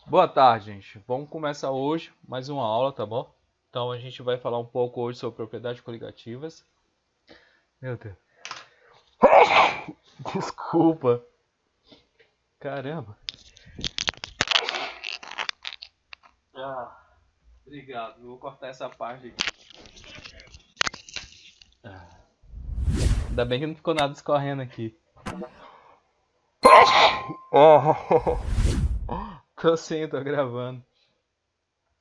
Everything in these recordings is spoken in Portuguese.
Boa tarde, gente. Vamos começar hoje mais uma aula, tá bom? Então a gente vai falar um pouco hoje sobre propriedades coligativas. Meu Deus. Desculpa. Caramba. Obrigado. Eu vou cortar essa parte aqui. Ainda bem que não ficou nada escorrendo aqui. Tô sim, tô gravando.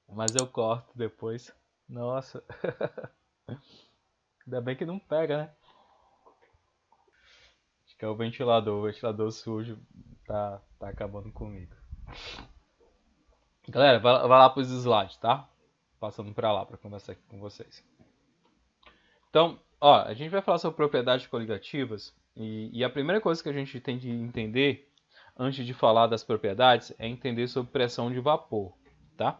Mas eu corto depois. Nossa. Ainda bem que não pega, né? Acho que é o ventilador. O ventilador sujo tá acabando comigo. Galera, vai lá pros slides, tá? Passando pra lá pra conversar aqui com vocês. Então, ó, a gente vai falar sobre propriedades coligativas e a primeira coisa que a gente tem de entender antes de falar das propriedades é entender sobre pressão de vapor, tá?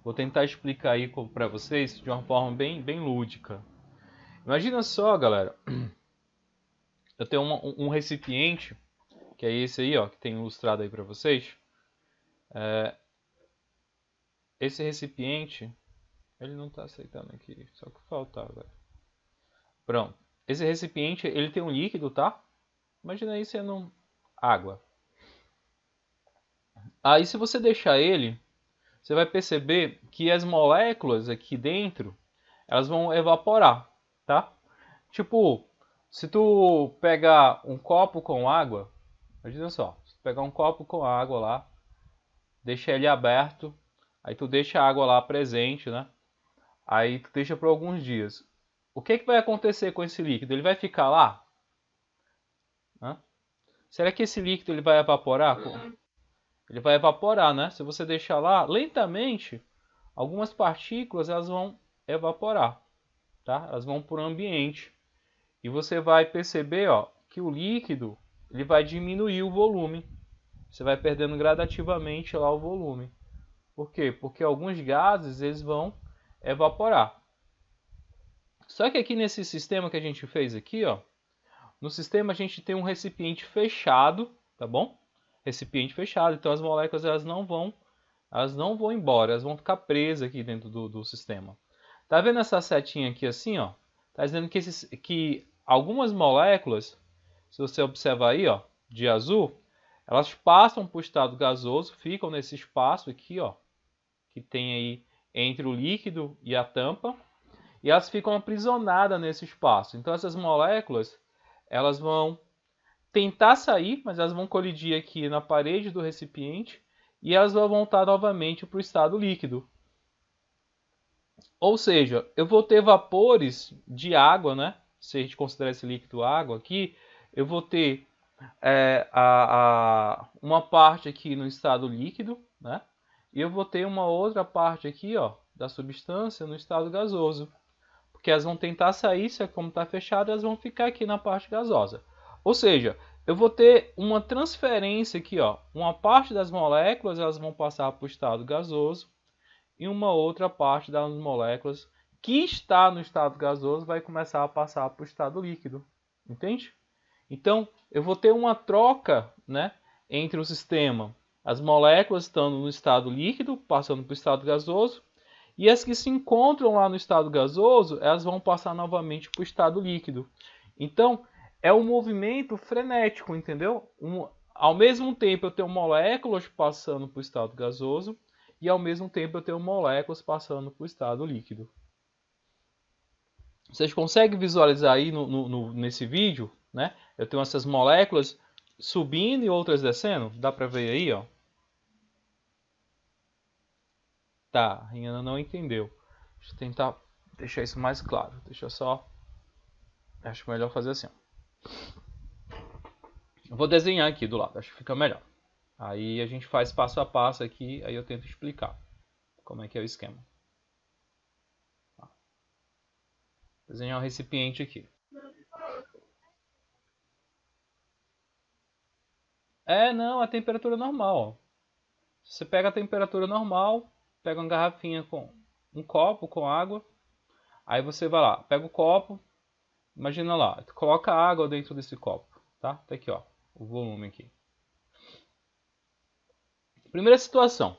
Vou tentar explicar aí para vocês de uma forma bem lúdica. Imagina só, galera, eu tenho um recipiente, que é esse aí, ó, que tem ilustrado aí para vocês. Esse recipiente, ele não está aceitando aqui, só que falta agora. Pronto. Esse recipiente, ele tem um líquido, tá? Imagina aí sendo água. Aí se você deixar ele, você vai perceber que as moléculas aqui dentro, elas vão evaporar, tá? Tipo, se tu pegar um copo com água, imagina só, se tu pegar um copo com água lá, deixa ele aberto, aí tu deixa a água lá presente, né? Aí tu deixa por alguns dias. O que vai acontecer com esse líquido? Ele vai ficar lá? Hã? Será que esse líquido ele vai evaporar? Ele vai evaporar, né? Se você deixar lá, lentamente, algumas partículas elas vão evaporar, tá? Elas vão para o ambiente. E você vai perceber, ó, que o líquido ele vai diminuir o volume. Você vai perdendo gradativamente lá o volume. Por quê? Porque alguns gases eles vão evaporar. Só que aqui nesse sistema que a gente fez aqui, ó, no sistema a gente tem um recipiente fechado, tá bom? Recipiente fechado, então as moléculas elas não vão embora, elas vão ficar presas aqui dentro do sistema. Tá vendo essa setinha aqui assim, ó? Tá dizendo que algumas moléculas, se você observar aí, ó, de azul, elas passam para o estado gasoso, ficam nesse espaço aqui, ó, que tem aí entre o líquido e a tampa, e elas ficam aprisionadas nesse espaço. Então essas moléculas, elas vão tentar sair, mas elas vão colidir aqui na parede do recipiente e elas vão voltar novamente para o estado líquido. Ou seja, eu vou ter vapores de água, né? Se a gente considerar esse líquido água aqui, eu vou ter uma parte aqui no estado líquido, né? E eu vou ter uma outra parte aqui, ó, da substância no estado gasoso. Porque elas vão tentar sair, se como está fechado, elas vão ficar aqui na parte gasosa. Ou seja, eu vou ter uma transferência aqui, ó. Uma parte das moléculas elas vão passar para o estado gasoso e uma outra parte das moléculas que está no estado gasoso vai começar a passar para o estado líquido. Entende? Então, eu vou ter uma troca, né, entre o sistema. As moléculas estando no estado líquido, passando para o estado gasoso, e as que se encontram lá no estado gasoso, elas vão passar novamente para o estado líquido. Então, é um movimento frenético, entendeu? Ao mesmo tempo eu tenho moléculas passando para o estado gasoso e ao mesmo tempo eu tenho moléculas passando para o estado líquido. Vocês conseguem visualizar aí nesse vídeo, né? Eu tenho essas moléculas subindo e outras descendo. Dá para ver aí, ó. Tá, ainda não entendeu. Deixa eu tentar deixar isso mais claro. Deixa eu só... Acho melhor fazer assim, ó. Eu vou desenhar aqui do lado, acho que fica melhor. Aí a gente faz passo a passo aqui, aí eu tento explicar como é que é o esquema. Desenhar um recipiente aqui. Não, a temperatura normal, ó. Você pega a temperatura normal, pega uma garrafinha com um copo com água, aí você vai lá, pega o copo, imagina lá, coloca água dentro desse copo, tá? Tá aqui, ó, o volume aqui. Primeira situação,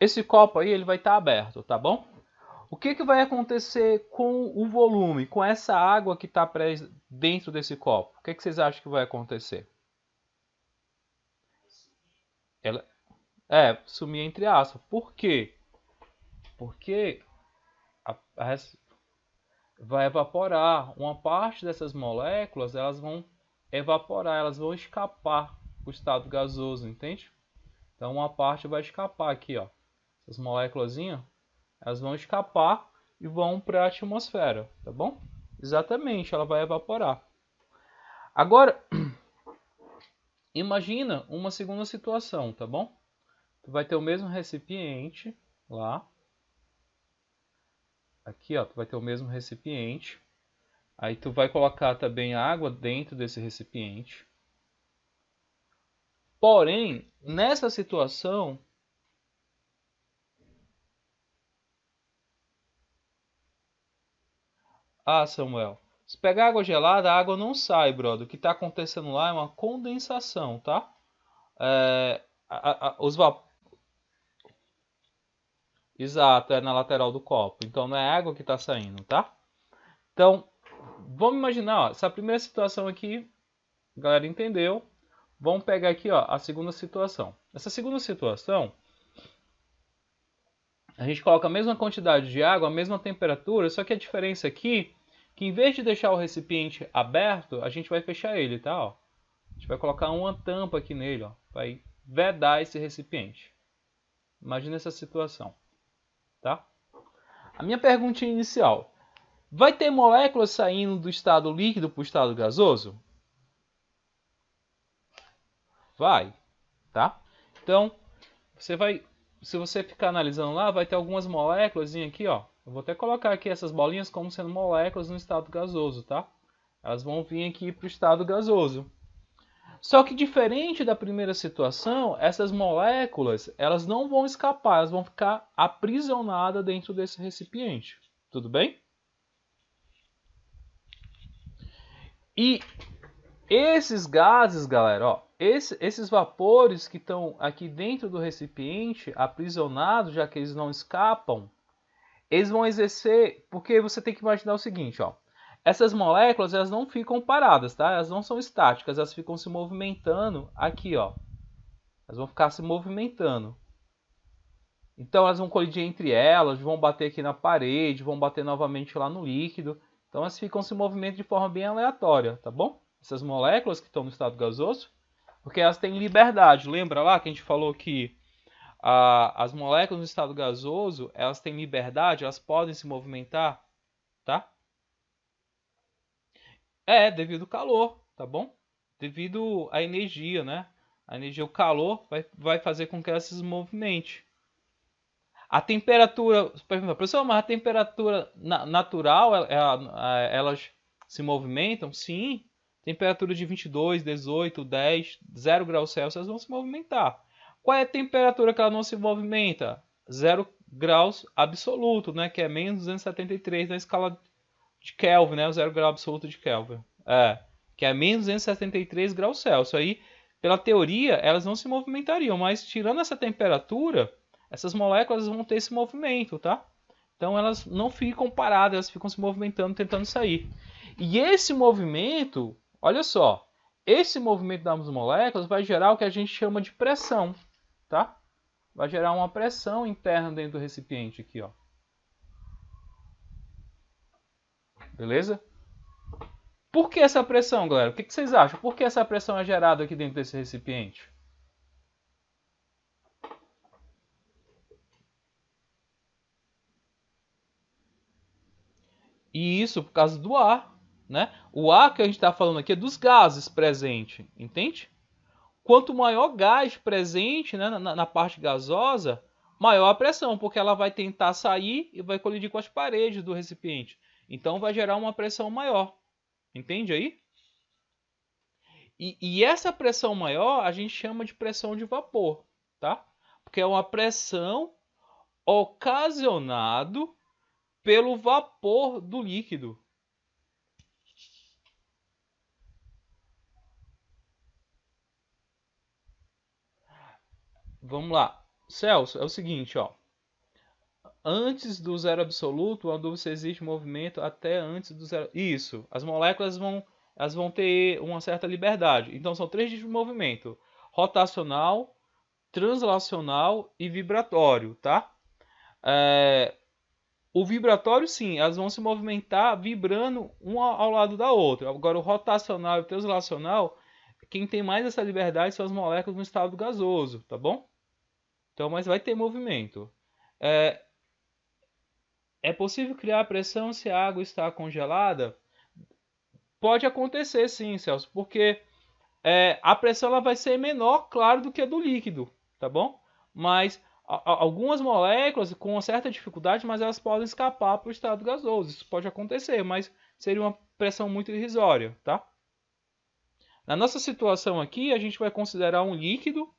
esse copo aí ele vai estar aberto, tá bom? O que, que vai acontecer com o volume, com essa água que está dentro desse copo? O que, que vocês acham que vai acontecer? Ela, sumir entre aspas. Por quê? Porque vai evaporar. Uma parte dessas moléculas elas vão evaporar, elas vão escapar para o estado gasoso, entende? Então uma parte vai escapar aqui, ó. Essas moléculas, elas vão escapar e vão para a atmosfera, tá bom? Exatamente, ela vai evaporar. Agora, imagina uma segunda situação, tá bom? Tu vai ter o mesmo recipiente lá. Aqui, ó, tu vai ter o mesmo recipiente. Aí tu vai colocar também a água dentro desse recipiente. Porém, nessa situação, Samuel, se pegar água gelada, a água não sai, brother. O que está acontecendo lá é uma condensação, tá? É, os vapores. Exato, é na lateral do copo. Então não é água que está saindo, tá? Então, vamos imaginar, ó, essa primeira situação aqui, a galera entendeu. Vamos pegar aqui, ó, a segunda situação. Essa segunda situação, a gente coloca a mesma quantidade de água, a mesma temperatura, só que a diferença aqui, que em vez de deixar o recipiente aberto, a gente vai fechar ele, tá? Ó. A gente vai colocar uma tampa aqui nele, ó, vai vedar esse recipiente. Imagina essa situação, tá? A minha pergunta inicial, vai ter moléculas saindo do estado líquido para o estado gasoso? Vai, tá? Então, você vai, se você ficar analisando lá, vai ter algumas moléculas aqui, ó. Eu vou até colocar aqui essas bolinhas como sendo moléculas no estado gasoso, tá? Elas vão vir aqui para o estado gasoso. Só que diferente da primeira situação, essas moléculas, elas não vão escapar, elas vão ficar aprisionadas dentro desse recipiente. Tudo bem? E esses gases, galera, ó, esses vapores que estão aqui dentro do recipiente, aprisionados, já que eles não escapam, eles vão exercer, porque você tem que imaginar o seguinte, ó, essas moléculas elas não ficam paradas, tá? Elas não são estáticas, elas ficam se movimentando aqui, ó. Elas vão ficar se movimentando. Então elas vão colidir entre elas, vão bater aqui na parede, vão bater novamente lá no líquido. Então elas ficam se movimentando de forma bem aleatória, tá bom? Essas moléculas que estão no estado gasoso, porque elas têm liberdade. Lembra lá que a gente falou que as moléculas no estado gasoso, elas têm liberdade, elas podem se movimentar, tá? Devido ao calor, tá bom? Devido à energia, né? A energia, o calor vai fazer com que elas se movimente. A temperatura, professor, mas a temperatura natural, elas se movimentam? Sim. Temperatura de 22, 18, 10, 0 graus Celsius, elas vão se movimentar. Qual é a temperatura que ela não se movimenta? 0 graus absoluto, né? Que é menos 273 na escala de Kelvin, né? O 0 grau absoluto de Kelvin. Que é menos 273 graus Celsius. Aí, pela teoria, elas não se movimentariam, mas tirando essa temperatura, essas moléculas vão ter esse movimento, tá? Então elas não ficam paradas, elas ficam se movimentando, tentando sair. E esse movimento, olha só, esse movimento das moléculas vai gerar o que a gente chama de pressão, tá? Vai gerar uma pressão interna dentro do recipiente aqui, ó. Beleza? Por que essa pressão, galera? O que vocês acham? Por que essa pressão é gerada aqui dentro desse recipiente? E isso por causa do ar, né? O ar que a gente está falando aqui é dos gases presentes, entende? Quanto maior gás presente, né, na parte gasosa, maior a pressão, porque ela vai tentar sair e vai colidir com as paredes do recipiente. Então vai gerar uma pressão maior. Entende aí? E essa pressão maior a gente chama de pressão de vapor, tá? Porque é uma pressão ocasionado pelo vapor do líquido. Vamos lá. Celso, é o seguinte, ó. Antes do zero absoluto, onde você existe movimento até antes do zero. Isso, as moléculas elas vão ter uma certa liberdade. Então são três tipos de movimento: rotacional, translacional e vibratório, tá? O vibratório, sim, elas vão se movimentar vibrando uma ao lado da outra. Agora, o rotacional e o translacional, quem tem mais essa liberdade são as moléculas no estado gasoso, tá bom? Então, mas vai ter movimento. É, é possível criar pressão se a água está congelada? Pode acontecer, sim, Celso, porque a pressão ela vai ser menor, claro, do que a do líquido, tá bom? Mas algumas moléculas com uma certa dificuldade, mas elas podem escapar para o estado gasoso. Isso pode acontecer, mas seria uma pressão muito irrisória, tá? Na nossa situação aqui, a gente vai considerar um líquido,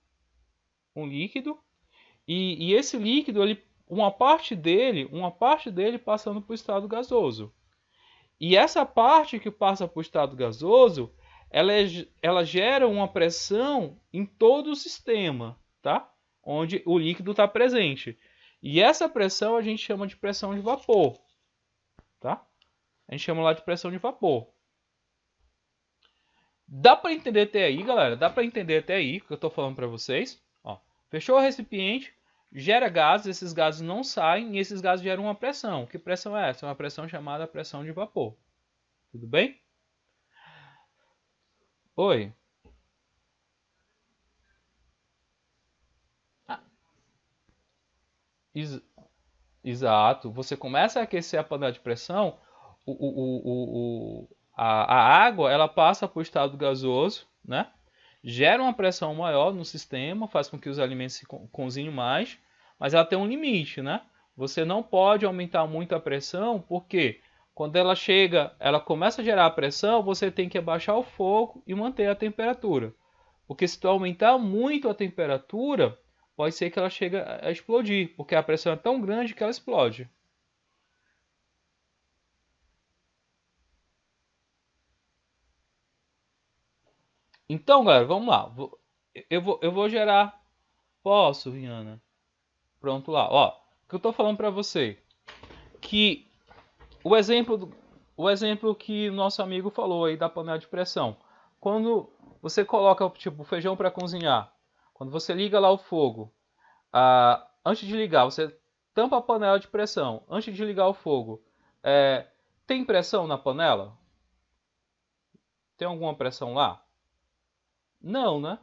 e esse líquido, uma parte dele passando para o estado gasoso. E essa parte que passa para o estado gasoso, ela gera uma pressão em todo o sistema, tá? Onde o líquido está presente. E essa pressão a gente chama de pressão de vapor, tá? A gente chama lá de pressão de vapor. Dá para entender até aí, galera? Dá para entender até aí o que eu estou falando para vocês? Ó, fechou o recipiente, gera gases, esses gases não saem e esses gases geram uma pressão. Que pressão é essa? É uma pressão chamada pressão de vapor. Tudo bem? Oi. Ah, ex exato. Você começa a aquecer a panela de pressão, a água ela passa para o estado gasoso, né? Gera uma pressão maior no sistema, faz com que os alimentos se cozinhem mais, mas ela tem um limite, né? Você não pode aumentar muito a pressão, porque quando ela chega, ela começa a gerar pressão, você tem que abaixar o fogo e manter a temperatura. Porque se tu aumentar muito a temperatura, pode ser que ela chegue a explodir, porque a pressão é tão grande que ela explode. Então, galera, vamos lá. Eu vou gerar. Posso, Rihanna? Pronto lá. Ó, o que eu tô falando para você? Que o exemplo, o exemplo que nosso amigo falou aí da panela de pressão. Quando você coloca tipo feijão para cozinhar, quando você liga lá o fogo, antes de ligar, você tampa a panela de pressão. Antes de ligar o fogo, é, tem pressão na panela? Tem alguma pressão lá? Não, né?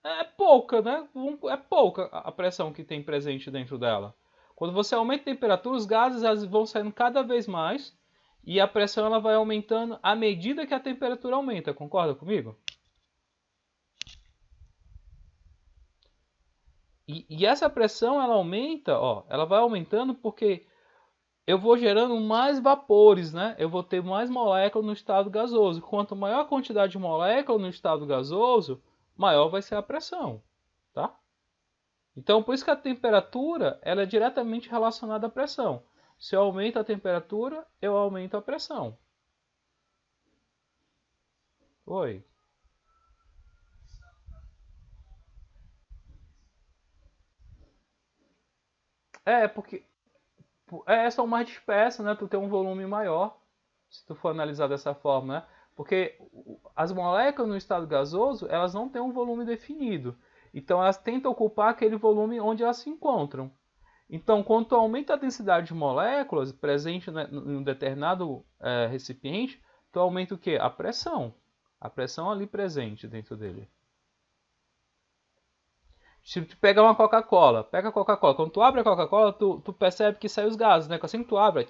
É pouca, né? É pouca a pressão que tem presente dentro dela. Quando você aumenta a temperatura, os gases vão saindo cada vez mais e a pressão ela vai aumentando à medida que a temperatura aumenta. Concorda comigo? E essa pressão ela aumenta, ó, ela vai aumentando porque eu vou gerando mais vapores, né? Eu vou ter mais moléculas no estado gasoso. Quanto maior a quantidade de moléculas no estado gasoso, maior vai ser a pressão, tá? Então, por isso que a temperatura ela é diretamente relacionada à pressão. Se eu aumento a temperatura, eu aumento a pressão. Oi. Porque são mais dispersas, né? Tu tem um volume maior, se tu for analisar dessa forma, né? Porque as moléculas no estado gasoso, elas não têm um volume definido. Então elas tentam ocupar aquele volume onde elas se encontram. Então, quando tu aumenta a densidade de moléculas presente em um determinado recipiente, tu aumenta o quê? A pressão. A pressão ali presente dentro dele. Se tu pegar uma Coca-Cola, pega a Coca-Cola. Quando tu abre a Coca-Cola, tu percebe que sai os gases, né? Assim que tu abre,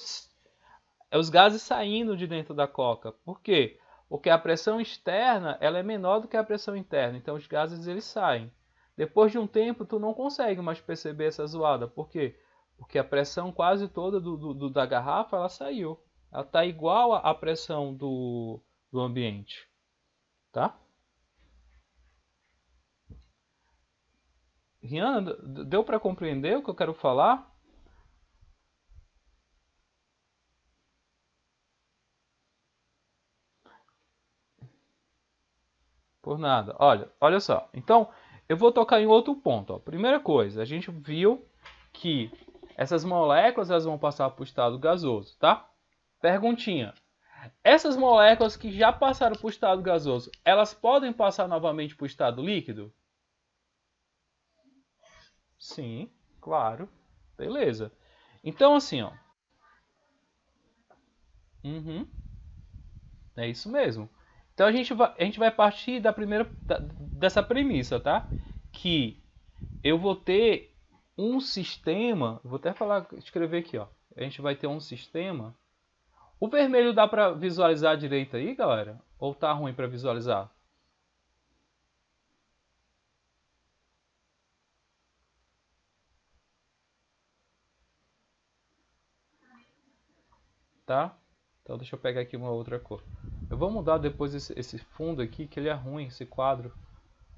é os gases saindo de dentro da Coca. Por quê? Porque a pressão externa ela é menor do que a pressão interna. Então os gases eles saem. Depois de um tempo, tu não consegue mais perceber essa zoada. Por quê? Porque a pressão quase toda da garrafa ela saiu. Ela está igual à pressão do ambiente. Tá? Rihanna, deu para compreender o que eu quero falar? Por nada. Olha só. Então, eu vou tocar em outro ponto. Ó. Primeira coisa, a gente viu que essas moléculas elas vão passar para o estado gasoso, tá? Perguntinha. Essas moléculas que já passaram para o estado gasoso, elas podem passar novamente para o estado líquido? Sim, claro. Beleza. Então, assim, ó. É isso mesmo. Então a gente vai partir dessa premissa, tá? Que eu vou ter um sistema, vou até escrever aqui, ó. A gente vai ter um sistema. O vermelho dá para visualizar direito aí, galera? Ou tá ruim para visualizar? Tá? Então deixa eu pegar aqui uma outra cor. Eu vou mudar depois esse fundo aqui, que ele é ruim, esse quadro,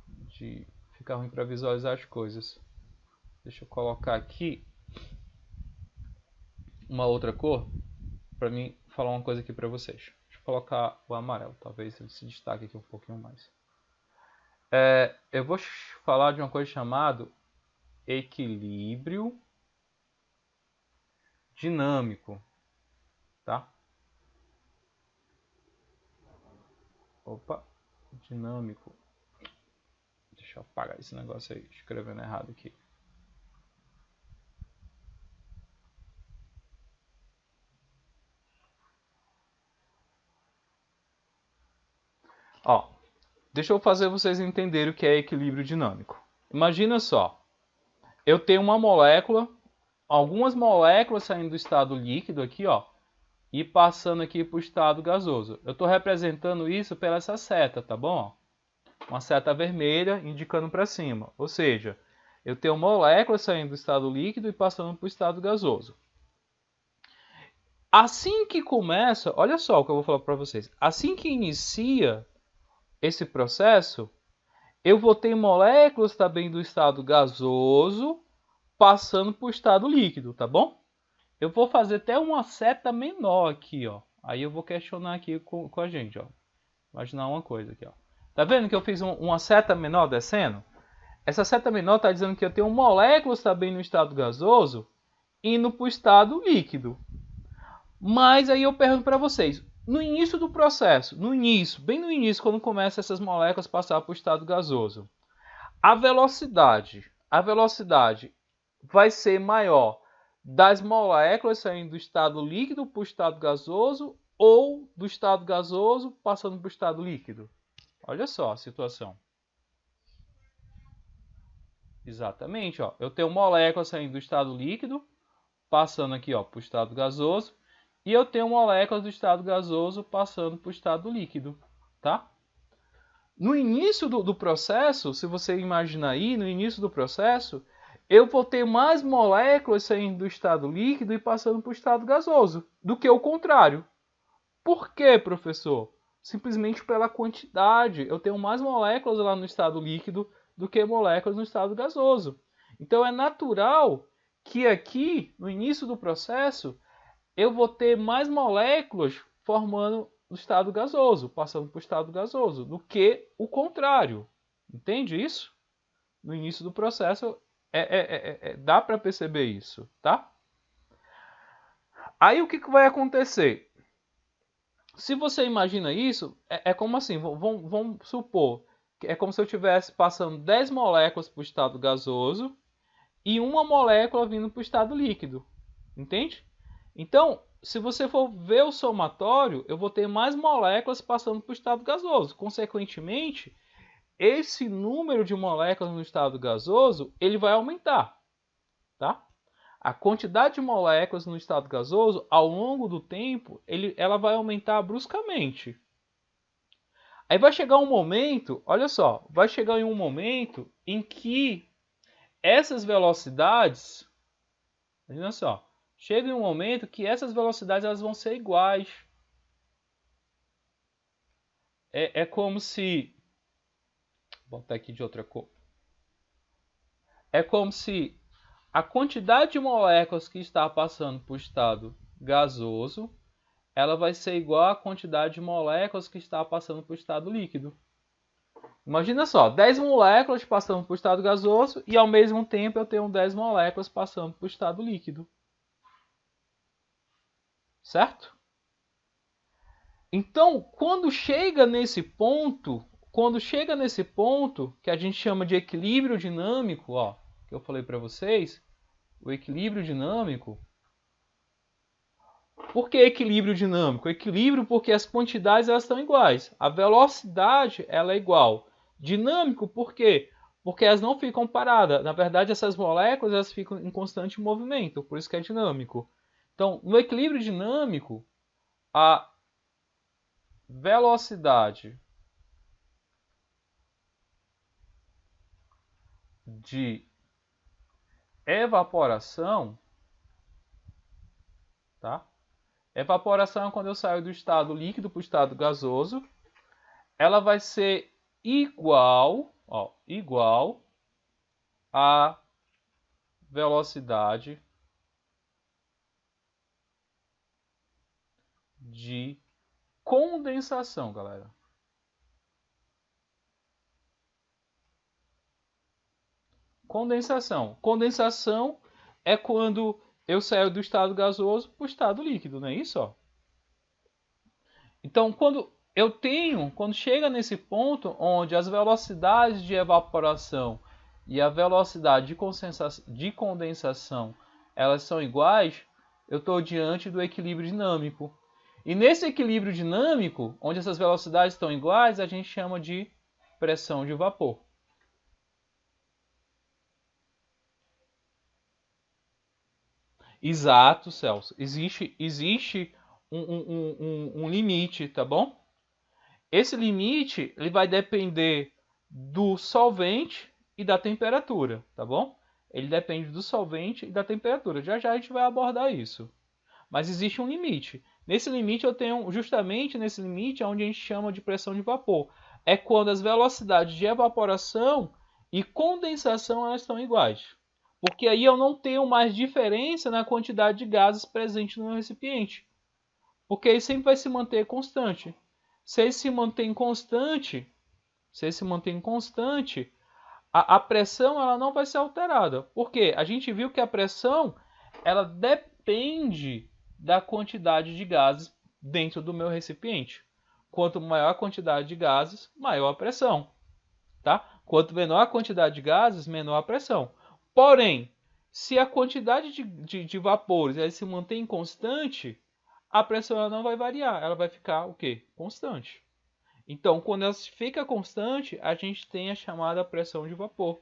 de ficar ruim para visualizar as coisas. Deixa eu colocar aqui uma outra cor para mim falar uma coisa aqui para vocês. Deixa eu colocar o amarelo, talvez ele se destaque aqui um pouquinho mais. Eu vou falar de uma coisa chamada equilíbrio dinâmico, tá? Opa, dinâmico. Deixa eu apagar esse negócio aí, escrevendo errado aqui. Ó, deixa eu fazer vocês entenderem o que é equilíbrio dinâmico. Imagina só, eu tenho uma molécula, algumas moléculas saindo do estado líquido aqui, ó, e passando aqui para o estado gasoso. Eu estou representando isso pela essa seta, tá bom? Uma seta vermelha indicando para cima. Ou seja, eu tenho moléculas saindo do estado líquido e passando para o estado gasoso. Assim que começa, olha só o que eu vou falar para vocês. Assim que inicia esse processo, eu vou ter moléculas também do estado gasoso passando para o estado líquido, tá bom? Eu vou fazer até uma seta menor aqui, ó. Aí eu vou questionar aqui com a gente, ó. Imaginar uma coisa aqui, ó. Tá vendo que eu fiz uma seta menor descendo? Essa seta menor está dizendo que eu tenho moléculas também no estado gasoso indo para o estado líquido. Mas aí eu pergunto para vocês, no início do processo, bem no início, quando começam essas moléculas a passar para o estado gasoso, a velocidade vai ser maior das moléculas saindo do estado líquido para o estado gasoso ou do estado gasoso passando para o estado líquido? Olha só a situação. Exatamente, ó. Eu tenho moléculas saindo do estado líquido, passando aqui para o estado gasoso, e eu tenho moléculas do estado gasoso passando para o estado líquido, tá? No início do processo, se você imaginar aí, no início do processo, eu vou ter mais moléculas saindo do estado líquido e passando para o estado gasoso, do que o contrário. Por quê, professor? Simplesmente pela quantidade. Eu tenho mais moléculas lá no estado líquido do que moléculas no estado gasoso. Então é natural que aqui, no início do processo, eu vou ter mais moléculas formando no estado gasoso, passando para o estado gasoso, do que o contrário. Entende isso? No início do processo, dá para perceber isso, tá? Aí o que vai acontecer? Se você imagina isso, é como assim, vamos supor, que é como se eu estivesse passando 10 moléculas para o estado gasoso e uma molécula vindo para o estado líquido, entende? Então, se você for ver o somatório, eu vou ter mais moléculas passando para o estado gasoso. Consequentemente, esse número de moléculas no estado gasoso, ele vai aumentar, tá? A quantidade de moléculas no estado gasoso, ao longo do tempo, ela vai aumentar bruscamente. Aí vai chegar um momento, olha só, vai chegar em um momento em que essas velocidades, imagina só, chega em um momento que essas velocidades elas vão ser iguais. É como se, vou botar aqui de outra cor. É como se a quantidade de moléculas que está passando para o estado gasoso, ela vai ser igual à quantidade de moléculas que está passando para o estado líquido. Imagina só, 10 moléculas passando para o estado gasoso e ao mesmo tempo eu tenho 10 moléculas passando para o estado líquido. Certo? Então, quando chega nesse ponto que a gente chama de equilíbrio dinâmico, ó, que eu falei para vocês, o equilíbrio dinâmico. Por que equilíbrio dinâmico? Equilíbrio porque as quantidades elas estão iguais. A velocidade ela é igual. Dinâmico por quê? Porque elas não ficam paradas. Na verdade, essas moléculas elas ficam em constante movimento, por isso que é dinâmico. Então, no equilíbrio dinâmico, a velocidade de evaporação, tá? Evaporação é quando eu saio do estado líquido para o estado gasoso. Ela vai ser igual à velocidade de condensação, galera. Condensação. Condensação é quando eu saio do estado gasoso para o estado líquido, não é isso? Ó? Então, quando chega nesse ponto onde as velocidades de evaporação e a velocidade de condensação elas são iguais, eu estou diante do equilíbrio dinâmico. E nesse equilíbrio dinâmico, onde essas velocidades estão iguais, a gente chama de pressão de vapor. Exato, Celso. Existe um limite, tá bom? Esse limite ele vai depender do solvente e da temperatura, tá bom? Ele depende do solvente e da temperatura. Já já a gente vai abordar isso. Mas existe um limite. Nesse limite eu tenho, justamente nesse limite, é onde a gente chama de pressão de vapor. É quando as velocidades de evaporação e condensação elas estão iguais. Porque aí eu não tenho mais diferença na quantidade de gases presente no meu recipiente. Porque ele sempre vai se manter constante. Se ele se mantém constante, a pressão ela não vai ser alterada. Por quê? A gente viu que a pressão ela depende da quantidade de gases dentro do meu recipiente. Quanto maior a quantidade de gases, maior a pressão. Tá? Quanto menor a quantidade de gases, menor a pressão. Porém, se a quantidade de vapores ela se mantém constante, a pressão ela não vai variar, ela vai ficar o quê? Constante. Então, quando ela fica constante, a gente tem a chamada pressão de vapor,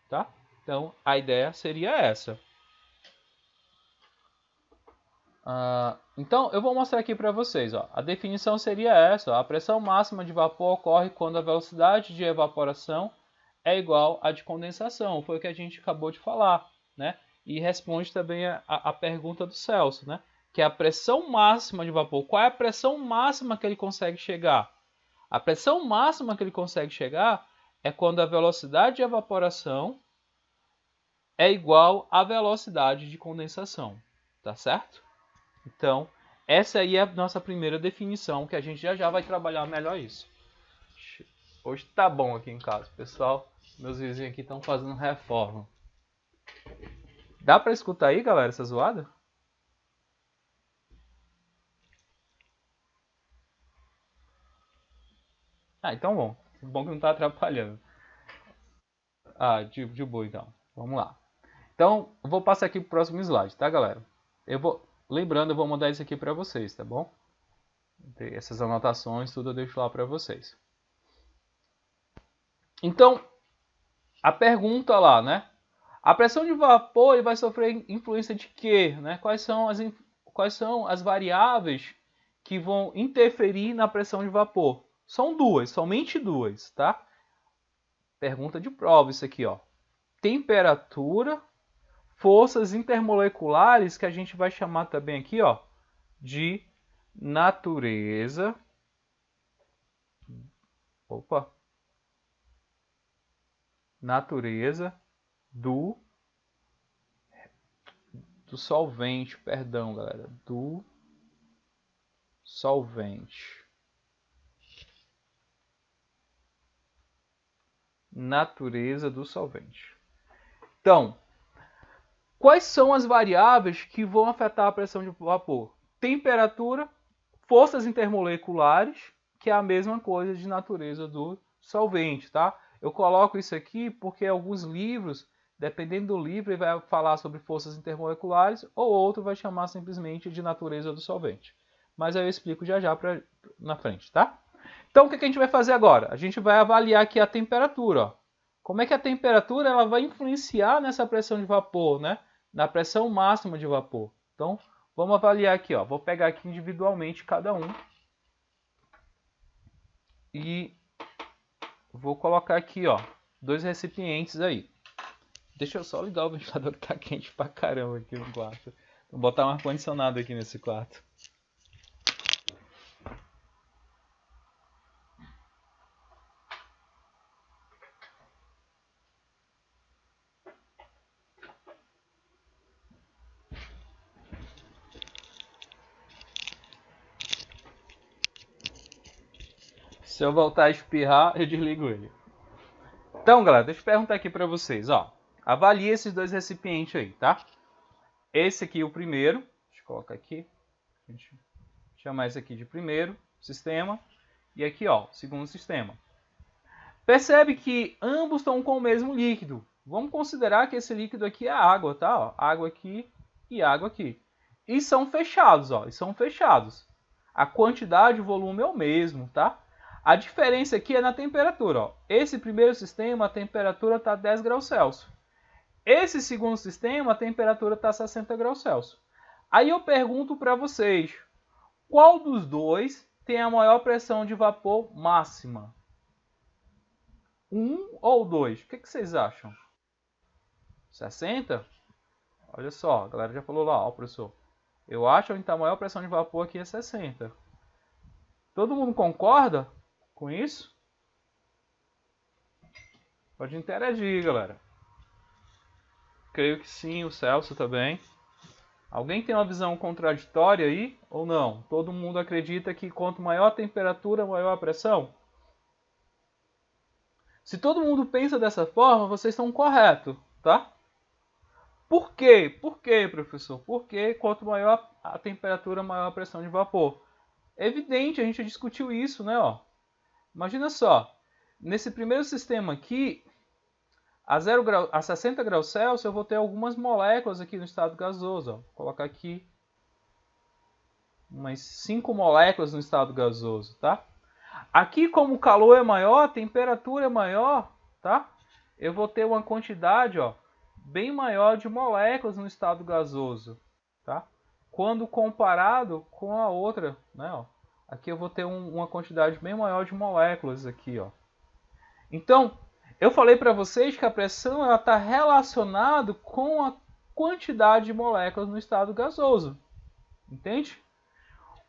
tá? Então, a ideia seria essa. Então, eu vou mostrar aqui para vocês. Ó. A definição seria essa. Ó. A pressão máxima de vapor ocorre quando a velocidade de evaporação é igual à de condensação. Foi o que a gente acabou de falar, né? E responde também a pergunta do Celso, né? Que é a pressão máxima de vapor. Qual é a pressão máxima que ele consegue chegar? A pressão máxima que ele consegue chegar é quando a velocidade de evaporação é igual à velocidade de condensação, tá certo? Então, essa aí é a nossa primeira definição, que a gente já vai trabalhar melhor isso. Hoje tá bom aqui em casa, pessoal. Meus vizinhos aqui estão fazendo reforma. Dá pra escutar aí, galera, essa zoada? Então bom. Bom que não tá atrapalhando. De boa então. Vamos lá. Então, eu vou passar aqui pro próximo slide, tá, galera? Lembrando, eu vou mandar isso aqui para vocês, tá bom? Essas anotações, tudo eu deixo lá para vocês. Então, a pergunta lá, né? A pressão de vapor ele vai sofrer influência de quê? Né? Quais são as variáveis que vão interferir na pressão de vapor? São duas, somente duas, tá? Pergunta de prova isso aqui, ó. Temperatura, forças intermoleculares, que a gente vai chamar também aqui, ó, de natureza. Natureza do solvente, perdão, galera, do solvente. natureza do solvente. Então, quais são as variáveis que vão afetar a pressão de vapor? Temperatura, forças intermoleculares, que é a mesma coisa de natureza do solvente, tá? Eu coloco isso aqui porque alguns livros, dependendo do livro, ele vai falar sobre forças intermoleculares ou outro vai chamar simplesmente de natureza do solvente. Mas aí eu explico já na frente, tá? Então, o que a gente vai fazer agora? A gente vai avaliar aqui a temperatura. Ó. Como é que a temperatura ela vai influenciar nessa pressão de vapor, né? Na pressão máxima de vapor. Então, vamos avaliar aqui. Ó. Vou pegar aqui individualmente cada um. E vou colocar aqui, ó, 2 recipientes aí. Deixa eu só ligar o ventilador que tá quente pra caramba aqui no quarto. Vou botar um ar-condicionado aqui nesse quarto. Se eu voltar a espirrar, eu desligo ele. Então, galera, deixa eu perguntar aqui pra vocês, ó. Avalie esses 2 recipientes aí, tá? Esse aqui, o primeiro. Deixa eu colocar aqui. A gente chamar esse aqui de primeiro sistema. E aqui, ó, segundo sistema. Percebe que ambos estão com o mesmo líquido. Vamos considerar que esse líquido aqui é água, tá? Ó, água aqui e água aqui. E são fechados, ó. E são fechados. A quantidade, o volume é o mesmo, tá? A diferença aqui é na temperatura, ó. Esse primeiro sistema, a temperatura está 10 graus Celsius. Esse segundo sistema, a temperatura está 60 graus Celsius. Aí eu pergunto para vocês, qual dos dois tem a maior pressão de vapor máxima? 1 ou 2? O que vocês acham? 60? Olha só, a galera já falou lá, ó, professor. Eu acho que a maior pressão de vapor aqui é 60. Todo mundo concorda com isso? Pode interagir, galera. Creio que sim, o Celso também. Alguém tem uma visão contraditória aí ou não? Todo mundo acredita que quanto maior a temperatura, maior a pressão? Se todo mundo pensa dessa forma, vocês estão corretos, tá? Por quê? Por quê, professor? Porque quanto maior a temperatura, maior a pressão de vapor. É evidente, a gente discutiu isso, né? Ó. Imagina só, nesse primeiro sistema aqui, a 60 graus Celsius, eu vou ter algumas moléculas aqui no estado gasoso. Ó. Vou colocar aqui umas 5 moléculas no estado gasoso, tá? Aqui, como o calor é maior, a temperatura é maior, tá? Eu vou ter uma quantidade, ó, bem maior de moléculas no estado gasoso, tá? Quando comparado com a outra, né? Ó, aqui eu vou ter uma quantidade bem maior de moléculas aqui, ó. Então, eu falei para vocês que a pressão ela está relacionada com a quantidade de moléculas no estado gasoso, entende?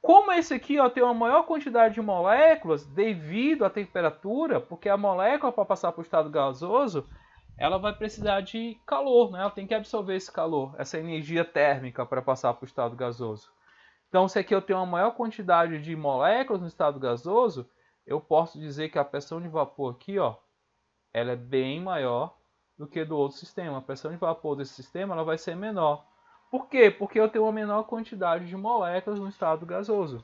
Como esse aqui ó, tem uma maior quantidade de moléculas devido à temperatura, porque a molécula para passar para o estado gasoso, ela vai precisar de calor, né? Ela tem que absorver esse calor, essa energia térmica para passar para o estado gasoso. Então, se aqui eu tenho uma maior quantidade de moléculas no estado gasoso, eu posso dizer que a pressão de vapor aqui, ó, ela é bem maior do que do outro sistema. A pressão de vapor desse sistema ela vai ser menor. Por quê? Porque eu tenho uma menor quantidade de moléculas no estado gasoso.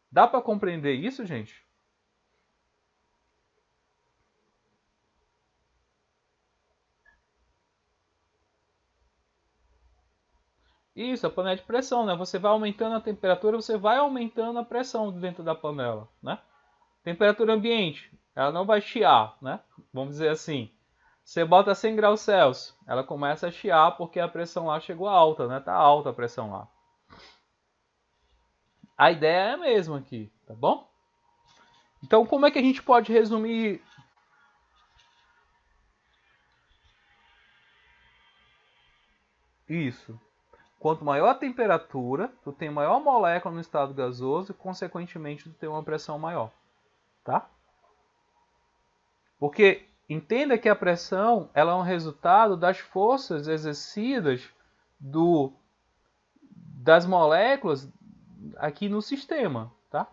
Dá para compreender isso, gente? Isso, a panela de pressão, né? Você vai aumentando a temperatura, você vai aumentando a pressão dentro da panela, né? Temperatura ambiente, ela não vai chiar, né? Vamos dizer assim. Você bota 100 graus Celsius, ela começa a chiar porque a pressão lá chegou alta, né? Tá alta a pressão lá. A ideia é a mesma aqui, tá bom? Então, como é que a gente pode resumir? Isso. Quanto maior a temperatura, tu tem maior molécula no estado gasoso e, consequentemente, tu tem uma pressão maior, tá? Porque entenda que a pressão ela é um resultado das forças exercidas das moléculas aqui no sistema, tá?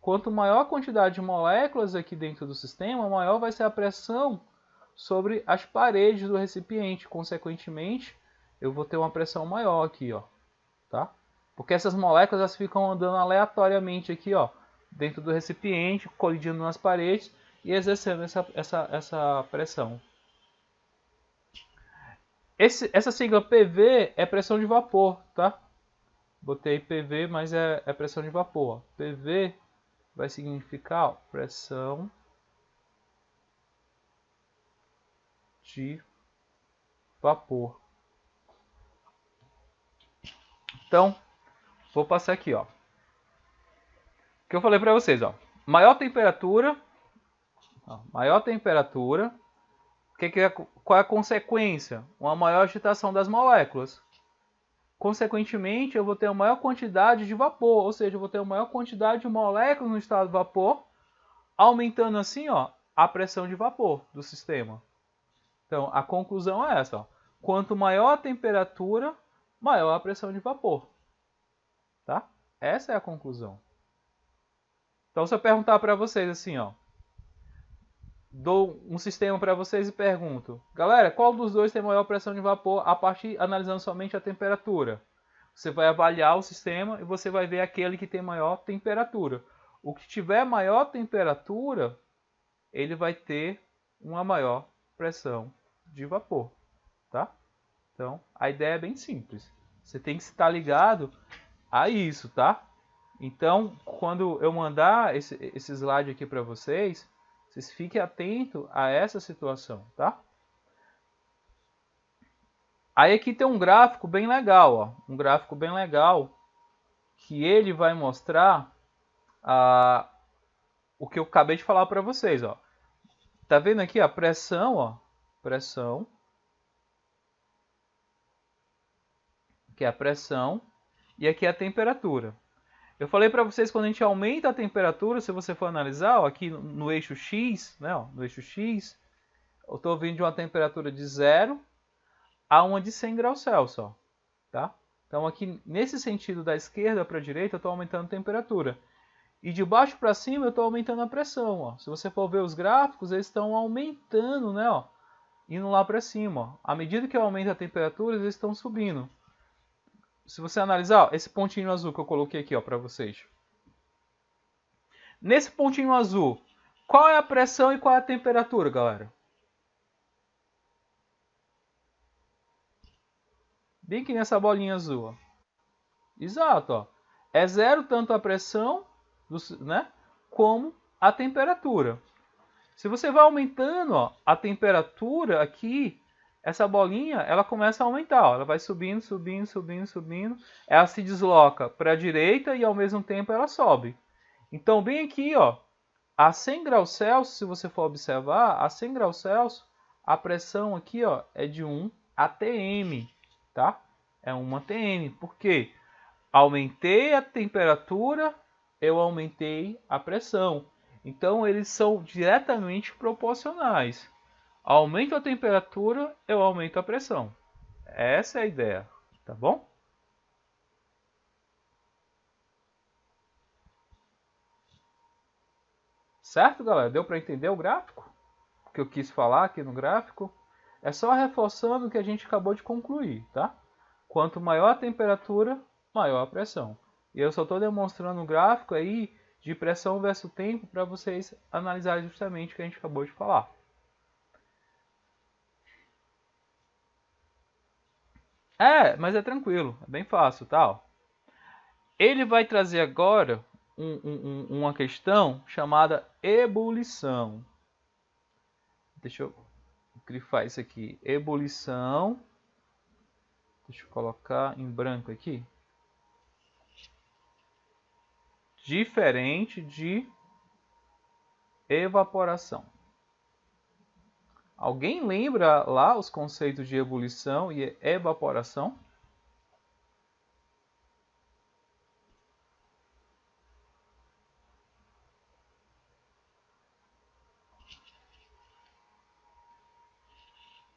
Quanto maior a quantidade de moléculas aqui dentro do sistema, maior vai ser a pressão sobre as paredes do recipiente. Consequentemente, eu vou ter uma pressão maior aqui, ó, tá? Porque essas moléculas elas ficam andando aleatoriamente aqui, ó, dentro do recipiente, colidindo nas paredes e exercendo essa pressão. Essa sigla PV é pressão de vapor, tá? Botei PV, mas é pressão de vapor. PV vai significar, ó, pressão de vapor. Então, vou passar aqui, ó. O que eu falei para vocês, ó. Maior temperatura, qual é a consequência? Uma maior agitação das moléculas. Consequentemente, eu vou ter uma maior quantidade de vapor, ou seja, eu vou ter uma maior quantidade de moléculas no estado de vapor, aumentando assim, ó, a pressão de vapor do sistema. Então, a conclusão é essa, ó. Quanto maior a temperatura, maior a pressão de vapor. Tá? Essa é a conclusão. Então, se eu perguntar para vocês assim, ó, dou um sistema para vocês e pergunto, galera, qual dos dois tem maior pressão de vapor a partir analisando somente a temperatura? Você vai avaliar o sistema e você vai ver aquele que tem maior temperatura. O que tiver maior temperatura, ele vai ter uma maior pressão de vapor, tá? Então, a ideia é bem simples. Você tem que estar ligado a isso, tá? Então, quando eu mandar esse slide aqui para vocês, vocês fiquem atentos a essa situação, tá? Aí aqui tem um gráfico bem legal, ó. Um gráfico bem legal que ele vai mostrar o que eu acabei de falar para vocês, ó. Tá vendo aqui a pressão, ó? Pressão. Que é a pressão. E aqui é a temperatura. Eu falei para vocês quando a gente aumenta a temperatura, se você for analisar, ó, aqui no eixo X, né, ó, no eixo X, eu estou vindo de uma temperatura de 0 a uma de 100 graus Celsius. Ó, tá? Então aqui nesse sentido da esquerda para a direita eu estou aumentando a temperatura. E de baixo para cima eu estou aumentando a pressão. Ó. Se você for ver os gráficos, eles estão aumentando, né, ó, indo lá para cima. Ó. À medida que eu aumento a temperatura, eles estão subindo. Se você analisar, ó, esse pontinho azul que eu coloquei aqui para vocês. Nesse pontinho azul, qual é a pressão e qual é a temperatura, galera? Bem aqui nessa bolinha azul. Ó. Exato. Ó. É zero tanto a pressão, né, como a temperatura. Se você vai aumentando, ó, a temperatura aqui, essa bolinha, ela começa a aumentar. Ó. Ela vai subindo, subindo, subindo, subindo. Ela se desloca para a direita e ao mesmo tempo ela sobe. Então, bem aqui, ó, a 100 graus Celsius, se você for observar, a 100 graus Celsius, a pressão aqui, ó, é de 1 atm, tá? É 1 atm. Por quê? Aumentei a temperatura, eu aumentei a pressão. Então, eles são diretamente proporcionais. Aumento a temperatura, eu aumento a pressão. Essa é a ideia, tá bom? Certo, galera? Deu para entender o gráfico? O que eu quis falar aqui no gráfico? É só reforçando o que a gente acabou de concluir, tá? Quanto maior a temperatura, maior a pressão. E eu só estou demonstrando um gráfico aí de pressão versus tempo para vocês analisarem justamente o que a gente acabou de falar. Mas é tranquilo, é bem fácil, tá? Ele vai trazer agora uma questão chamada ebulição. Deixa eu grifar isso aqui. Ebulição. Deixa eu colocar em branco aqui. Diferente de evaporação. Alguém lembra lá os conceitos de ebulição e evaporação?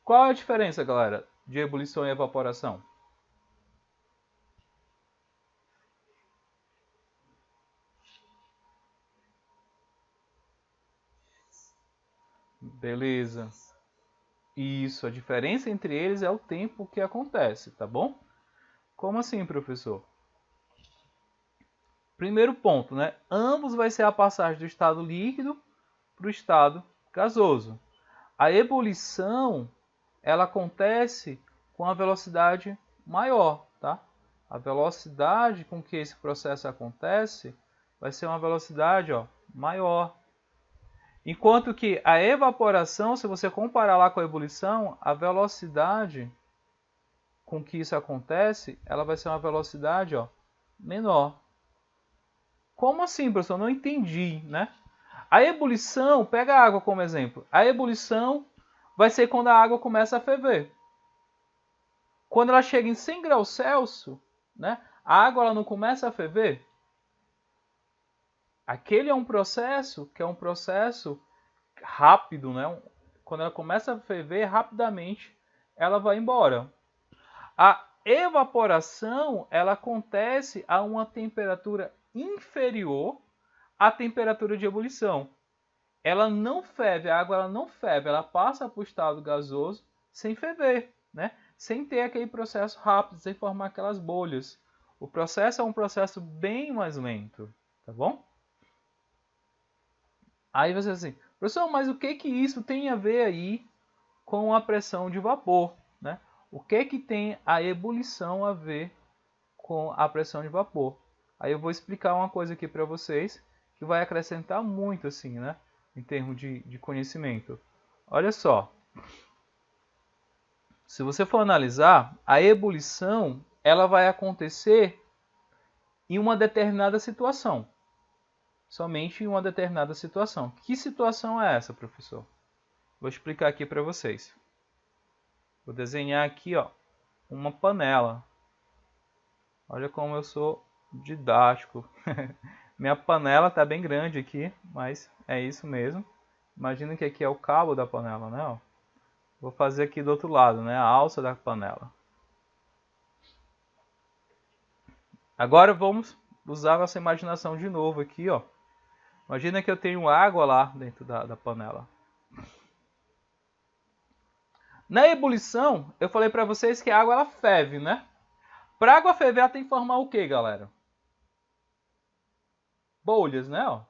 Qual é a diferença, galera, de ebulição e evaporação? Beleza. Isso, a diferença entre eles é o tempo que acontece, tá bom? Como assim, professor? Primeiro ponto, né? Ambos vai ser a passagem do estado líquido para o estado gasoso. A ebulição, ela acontece com a velocidade maior, tá? A velocidade com que esse processo acontece vai ser uma velocidade, ó, maior. Enquanto que a evaporação, se você comparar lá com a ebulição, a velocidade com que isso acontece, ela vai ser uma velocidade, ó, menor. Como assim, professor? Eu não entendi, né? A ebulição, pega a água como exemplo. A ebulição vai ser quando a água começa a ferver. Quando ela chega em 100 graus Celsius, né, a água ela não começa a ferver. Aquele é um processo que é um processo rápido, né? Quando ela começa a ferver rapidamente, ela vai embora. A evaporação ela acontece a uma temperatura inferior à temperatura de ebulição. Ela não ferve, a água ela não ferve, ela passa para o estado gasoso sem ferver, né? Sem ter aquele processo rápido, sem formar aquelas bolhas. O processo é um processo bem mais lento, tá bom? Aí você assim, professor, mas o que isso tem a ver aí com a pressão de vapor, né? O que tem a ebulição a ver com a pressão de vapor? Aí eu vou explicar uma coisa aqui para vocês que vai acrescentar muito assim, né? Em termos de conhecimento. Olha só. Se você for analisar, a ebulição ela vai acontecer em uma determinada situação. Somente em uma determinada situação. Que situação é essa, professor? Vou explicar aqui para vocês. Vou desenhar aqui, ó, uma panela. Olha como eu sou didático. Minha panela está bem grande aqui, mas é isso mesmo. Imagina que aqui é o cabo da panela, né? Ó. Vou fazer aqui do outro lado, né? A alça da panela. Agora vamos usar nossa imaginação de novo aqui, ó. Imagina que eu tenho água lá dentro da panela. Na ebulição, eu falei para vocês que a água ela ferve, né? Para a água ferver, ela tem que formar o quê, galera? Bolhas, né? Ó.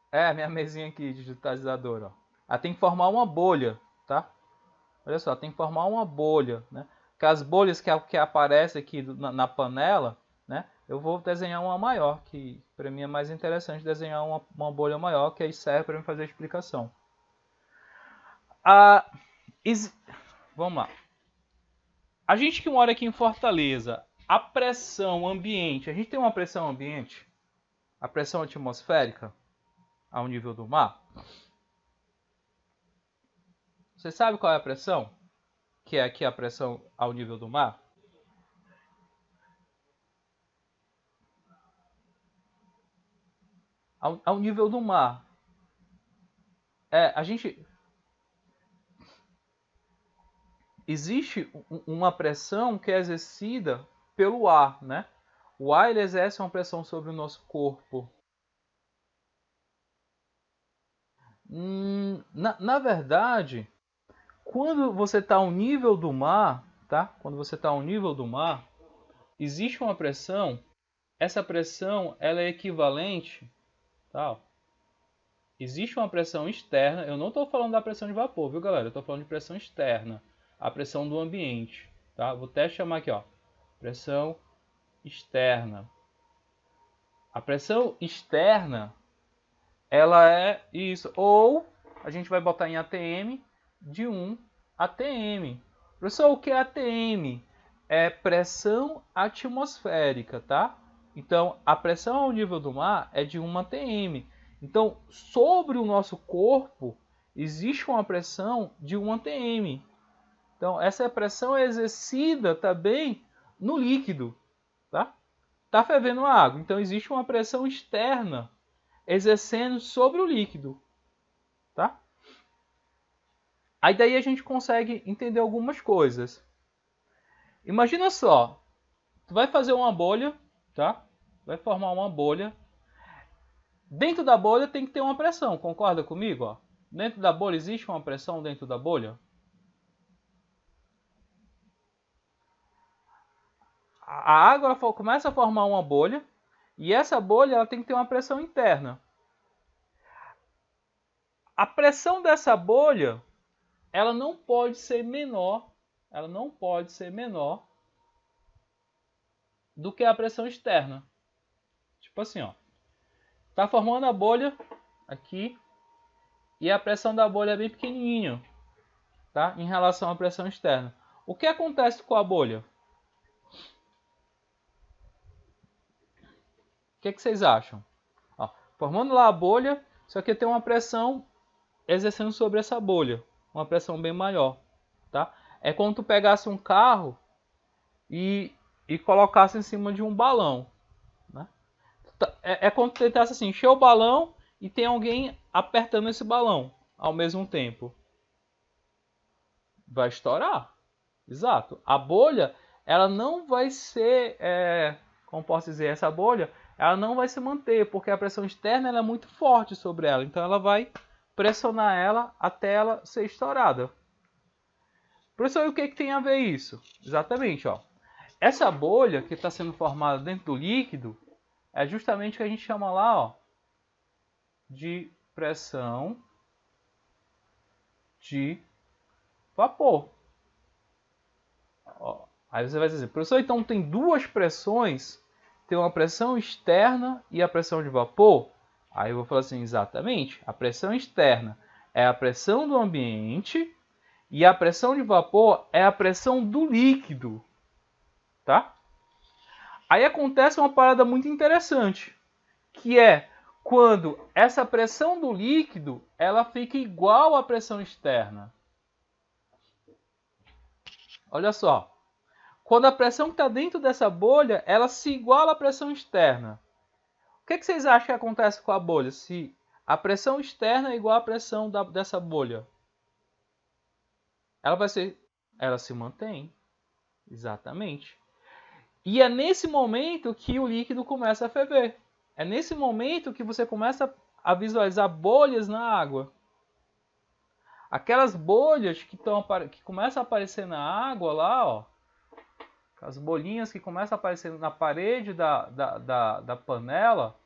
É, minha mesinha aqui, digitalizadora. Ó. Ela tem que formar uma bolha, tá? Olha só, tem que formar uma bolha, né? Que as bolhas que aparecem aqui na panela, né? Eu vou desenhar uma maior, que para mim é mais interessante desenhar uma bolha maior, que aí serve para me fazer a explicação. Vamos lá. A gente que mora aqui em Fortaleza, a pressão ambiente, a gente tem uma pressão ambiente? A pressão atmosférica ao nível do mar? Você sabe qual é a pressão? Que é aqui a pressão ao nível do mar? Ao nível do mar. A gente... Existe uma pressão que é exercida pelo ar, né? O ar ele exerce uma pressão sobre o nosso corpo. Na verdade, quando você está ao nível do mar, tá? Quando você está ao nível do mar, existe uma pressão. Essa pressão ela é equivalente, tá? Existe uma pressão externa. Eu não estou falando da pressão de vapor, viu, galera? Eu estou falando de pressão externa, a pressão do ambiente, tá? Vou até chamar aqui, ó, pressão externa. A pressão externa, ela é isso. Ou a gente vai botar em ATM de 1 atm. Professor, o que é ATM? É pressão atmosférica, tá? Então, a pressão ao nível do mar é de 1 atm. Então, sobre o nosso corpo, existe uma pressão de 1 atm. Então, essa pressão é exercida também no líquido, tá? Tá fervendo a água, então existe uma pressão externa exercendo sobre o líquido, tá? Aí daí a gente consegue entender algumas coisas. Imagina só, tu vai fazer uma bolha, tá? Vai formar uma bolha. Dentro da bolha tem que ter uma pressão, concorda comigo? Ó? Dentro da bolha existe uma pressão dentro da bolha? A água começa a formar uma bolha e essa bolha ela tem que ter uma pressão interna. A pressão dessa bolha ela não pode ser menor, do que a pressão externa. Tipo assim, ó, tá formando a bolha aqui e a pressão da bolha é bem pequenininho, tá? Em relação à pressão externa. O que acontece com a bolha? O que vocês acham? Ó, formando lá a bolha, só que tem uma pressão exercendo sobre essa bolha, uma pressão bem maior, tá? É como tu pegasse um carro e colocasse em cima de um balão, né? É como tu tentasse assim, encher o balão e tem alguém apertando esse balão ao mesmo tempo. Vai estourar. Exato. A bolha, ela não vai ser, como posso dizer, essa bolha, ela não vai se manter, porque a pressão externa ela é muito forte sobre ela. Então ela vai pressionar ela até ela ser estourada. Professor, e o que tem a ver isso? Exatamente, ó. Essa bolha que está sendo formada dentro do líquido é justamente o que a gente chama lá, ó, de pressão de vapor. Ó, aí você vai dizer, professor, então tem duas pressões, tem uma pressão externa e a pressão de vapor? Aí eu vou falar assim, exatamente, a pressão externa é a pressão do ambiente e a pressão de vapor é a pressão do líquido, tá? Aí acontece uma parada muito interessante, que é quando essa pressão do líquido ela fica igual à pressão externa. Olha só, quando a pressão que está dentro dessa bolha ela se iguala à pressão externa. O que vocês acham que acontece com a bolha se a pressão externa é igual à pressão dessa bolha? Ela se mantém, exatamente. E é nesse momento que o líquido começa a ferver. É nesse momento que você começa a visualizar bolhas na água. Aquelas bolhas que começam a aparecer na água lá, ó, as bolinhas que começam a aparecer na parede da panela,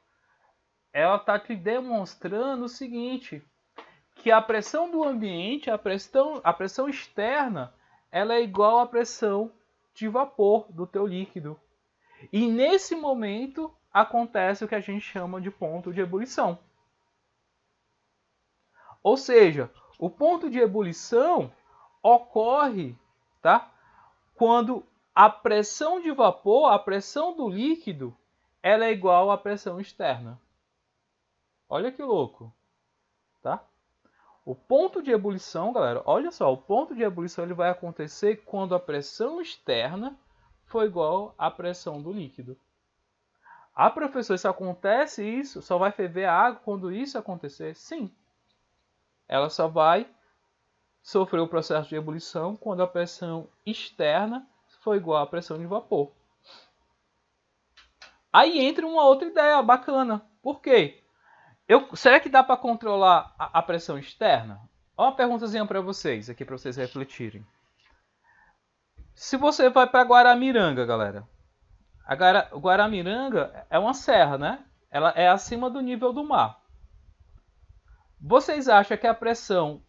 ela está te demonstrando o seguinte, que a pressão do ambiente, a pressão externa, ela é igual à pressão de vapor do teu líquido. E nesse momento acontece o que a gente chama de ponto de ebulição. Ou seja, o ponto de ebulição ocorre, tá? Quando a pressão de vapor, a pressão do líquido, ela é igual à pressão externa. Olha que louco, tá? O ponto de ebulição, galera, olha só, o ponto de ebulição ele vai acontecer quando a pressão externa for igual à pressão do líquido. Ah, professor, isso acontece isso? Só vai ferver a água quando isso acontecer? Sim. Ela só vai sofrer o processo de ebulição quando a pressão externa for igual à pressão de vapor. Aí entra uma outra ideia bacana. Por quê? Será que dá para controlar a pressão externa? Olha uma perguntazinha para vocês, aqui para vocês refletirem. Se você vai para Guaramiranga, galera. Guaramiranga é uma serra, né? Ela é acima do nível do mar. Vocês acham que a pressão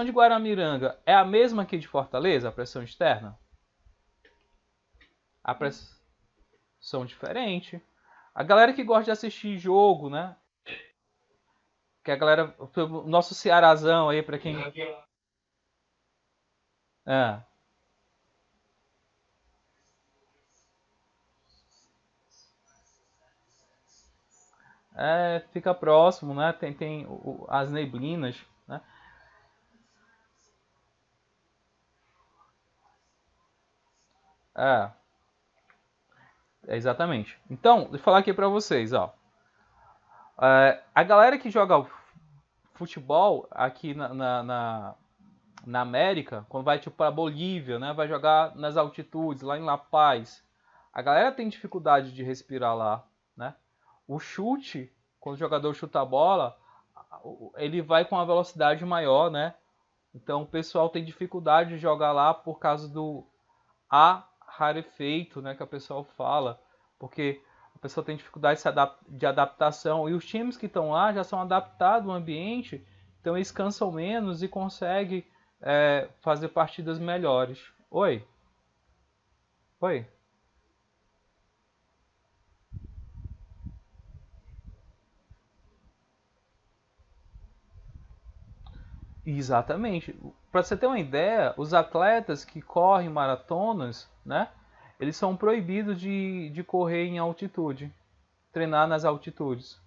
de Guaramiranga é a mesma aqui de Fortaleza, a pressão externa? A pressão diferente. A galera que gosta de assistir jogo, né? Que a galera, o nosso Cearazão aí para quem fica próximo, né? Tem as neblinas, né? Exatamente. Então, vou falar aqui para vocês, ó. A galera que joga futebol aqui na América, quando vai tipo para Bolívia, né? Vai jogar nas altitudes, lá em La Paz. A galera tem dificuldade de respirar lá, né? o chute, quando o jogador chuta a bola, ele vai com uma velocidade maior, né? Então o pessoal tem dificuldade de jogar lá por causa do rarefeito, né, que a pessoa fala, porque a pessoa tem dificuldade de adaptação e os times que estão lá já são adaptados ao ambiente, então eles cansam menos e conseguem fazer partidas melhores. Oi? Oi? Exatamente. Para você ter uma ideia, os atletas que correm maratonas, né, eles são proibidos de correr em altitude, treinar nas altitudes.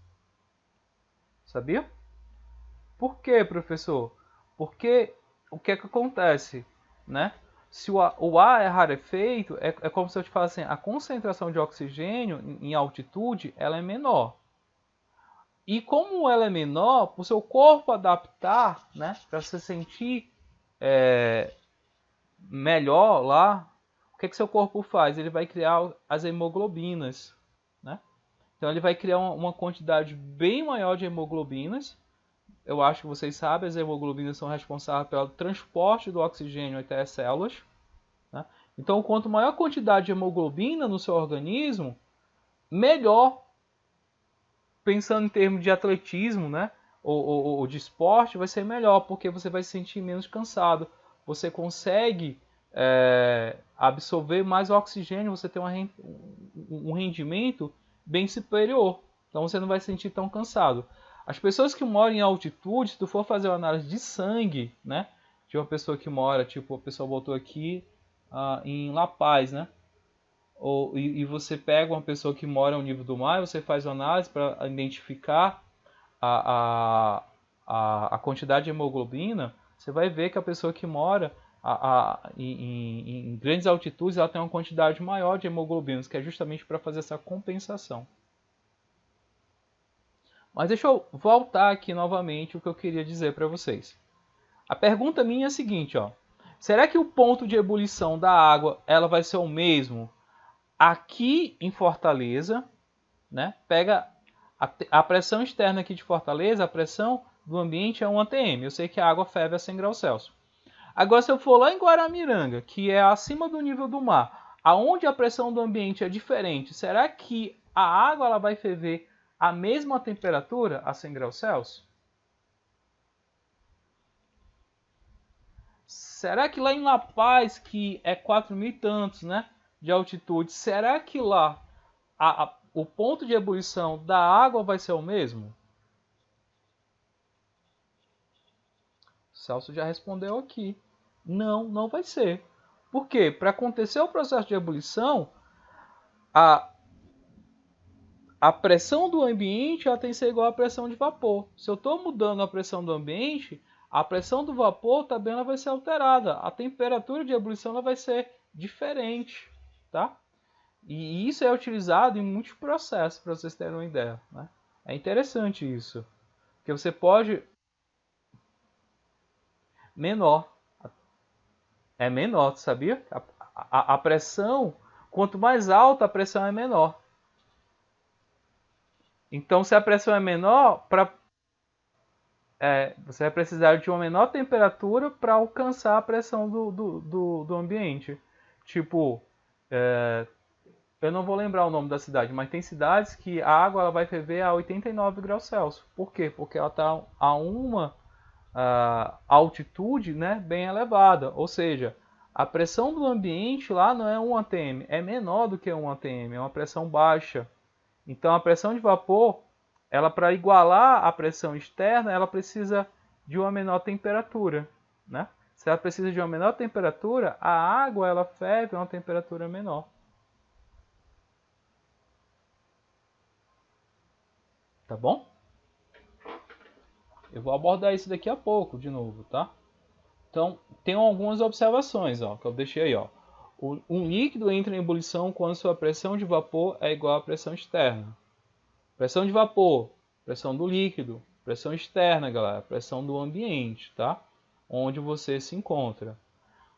Sabia? Por quê, professor? Porque o que é que acontece, né? Se o ar é rarefeito, é como se eu te falasse assim, a concentração de oxigênio em altitude ela é menor. E como ela é menor, para o seu corpo adaptar, né, para você sentir melhor lá, o que seu corpo faz? Ele vai criar as hemoglobinas, né? Então ele vai criar uma quantidade bem maior de hemoglobinas. Eu acho que vocês sabem, as hemoglobinas são responsáveis pelo transporte do oxigênio até as células, né? Então, quanto maior a quantidade de hemoglobina no seu organismo, melhor, pensando em termos de atletismo, né? Ou de esporte, vai ser melhor, porque você vai se sentir menos cansado. Você consegue absorver mais oxigênio, você tem um rendimento bem superior. Então você não vai se sentir tão cansado. As pessoas que moram em altitude, se tu for fazer uma análise de sangue, né? De uma pessoa que mora, tipo, a pessoa voltou aqui em La Paz, né? E você pega uma pessoa que mora ao nível do mar, você faz uma análise para identificar a quantidade de hemoglobina, você vai ver que a pessoa que mora em grandes altitudes ela tem uma quantidade maior de hemoglobinas, que é justamente para fazer essa compensação. Mas deixa eu voltar aqui novamente o que eu queria dizer para vocês. A pergunta minha é a seguinte, ó. Será que o ponto de ebulição da água ela vai ser o mesmo aqui em Fortaleza, né? Pega a pressão externa aqui de Fortaleza, a pressão do ambiente é 1 atm. Eu sei que a água ferve a 100 graus Celsius. Agora, se eu for lá em Guaramiranga, que é acima do nível do mar, aonde a pressão do ambiente é diferente, será que a água ela vai ferver a mesma temperatura, a 100 graus Celsius? Será que lá em La Paz, que é 4.000 e tantos, né, de altitude, será que lá o ponto de ebulição da água vai ser o mesmo? O Celso já respondeu aqui. Não, não vai ser. Por quê? Para acontecer o processo de ebulição, a, a pressão do ambiente ela tem que ser igual à pressão de vapor. Se eu estou mudando a pressão do ambiente, a pressão do vapor também ela vai ser alterada. A temperatura de ebulição ela vai ser diferente. Tá? E isso é utilizado em muitos processos, para vocês terem uma ideia. Né? É interessante isso. Porque você pode... Menor. É menor, sabia? A pressão, quanto mais alta a pressão é menor. Então, se a pressão é menor, você vai precisar de uma menor temperatura para alcançar a pressão do ambiente. Tipo, eu não vou lembrar o nome da cidade, mas tem cidades que a água ela vai ferver a 89 graus Celsius. Por quê? Porque ela está a uma altitude, né, bem elevada. Ou seja, a pressão do ambiente lá não é 1 atm, é menor do que 1 atm, é uma pressão baixa. Então a pressão de vapor, ela para igualar a pressão externa, ela precisa de uma menor temperatura, né? Se ela precisa de uma menor temperatura, a água ela ferve a uma temperatura menor. Tá bom? Eu vou abordar isso daqui a pouco de novo, tá? Então, tem algumas observações, ó, que eu deixei aí, ó. Um líquido entra em ebulição quando sua pressão de vapor é igual à pressão externa. Pressão de vapor, pressão do líquido, pressão externa, galera, pressão do ambiente, tá? Onde você se encontra.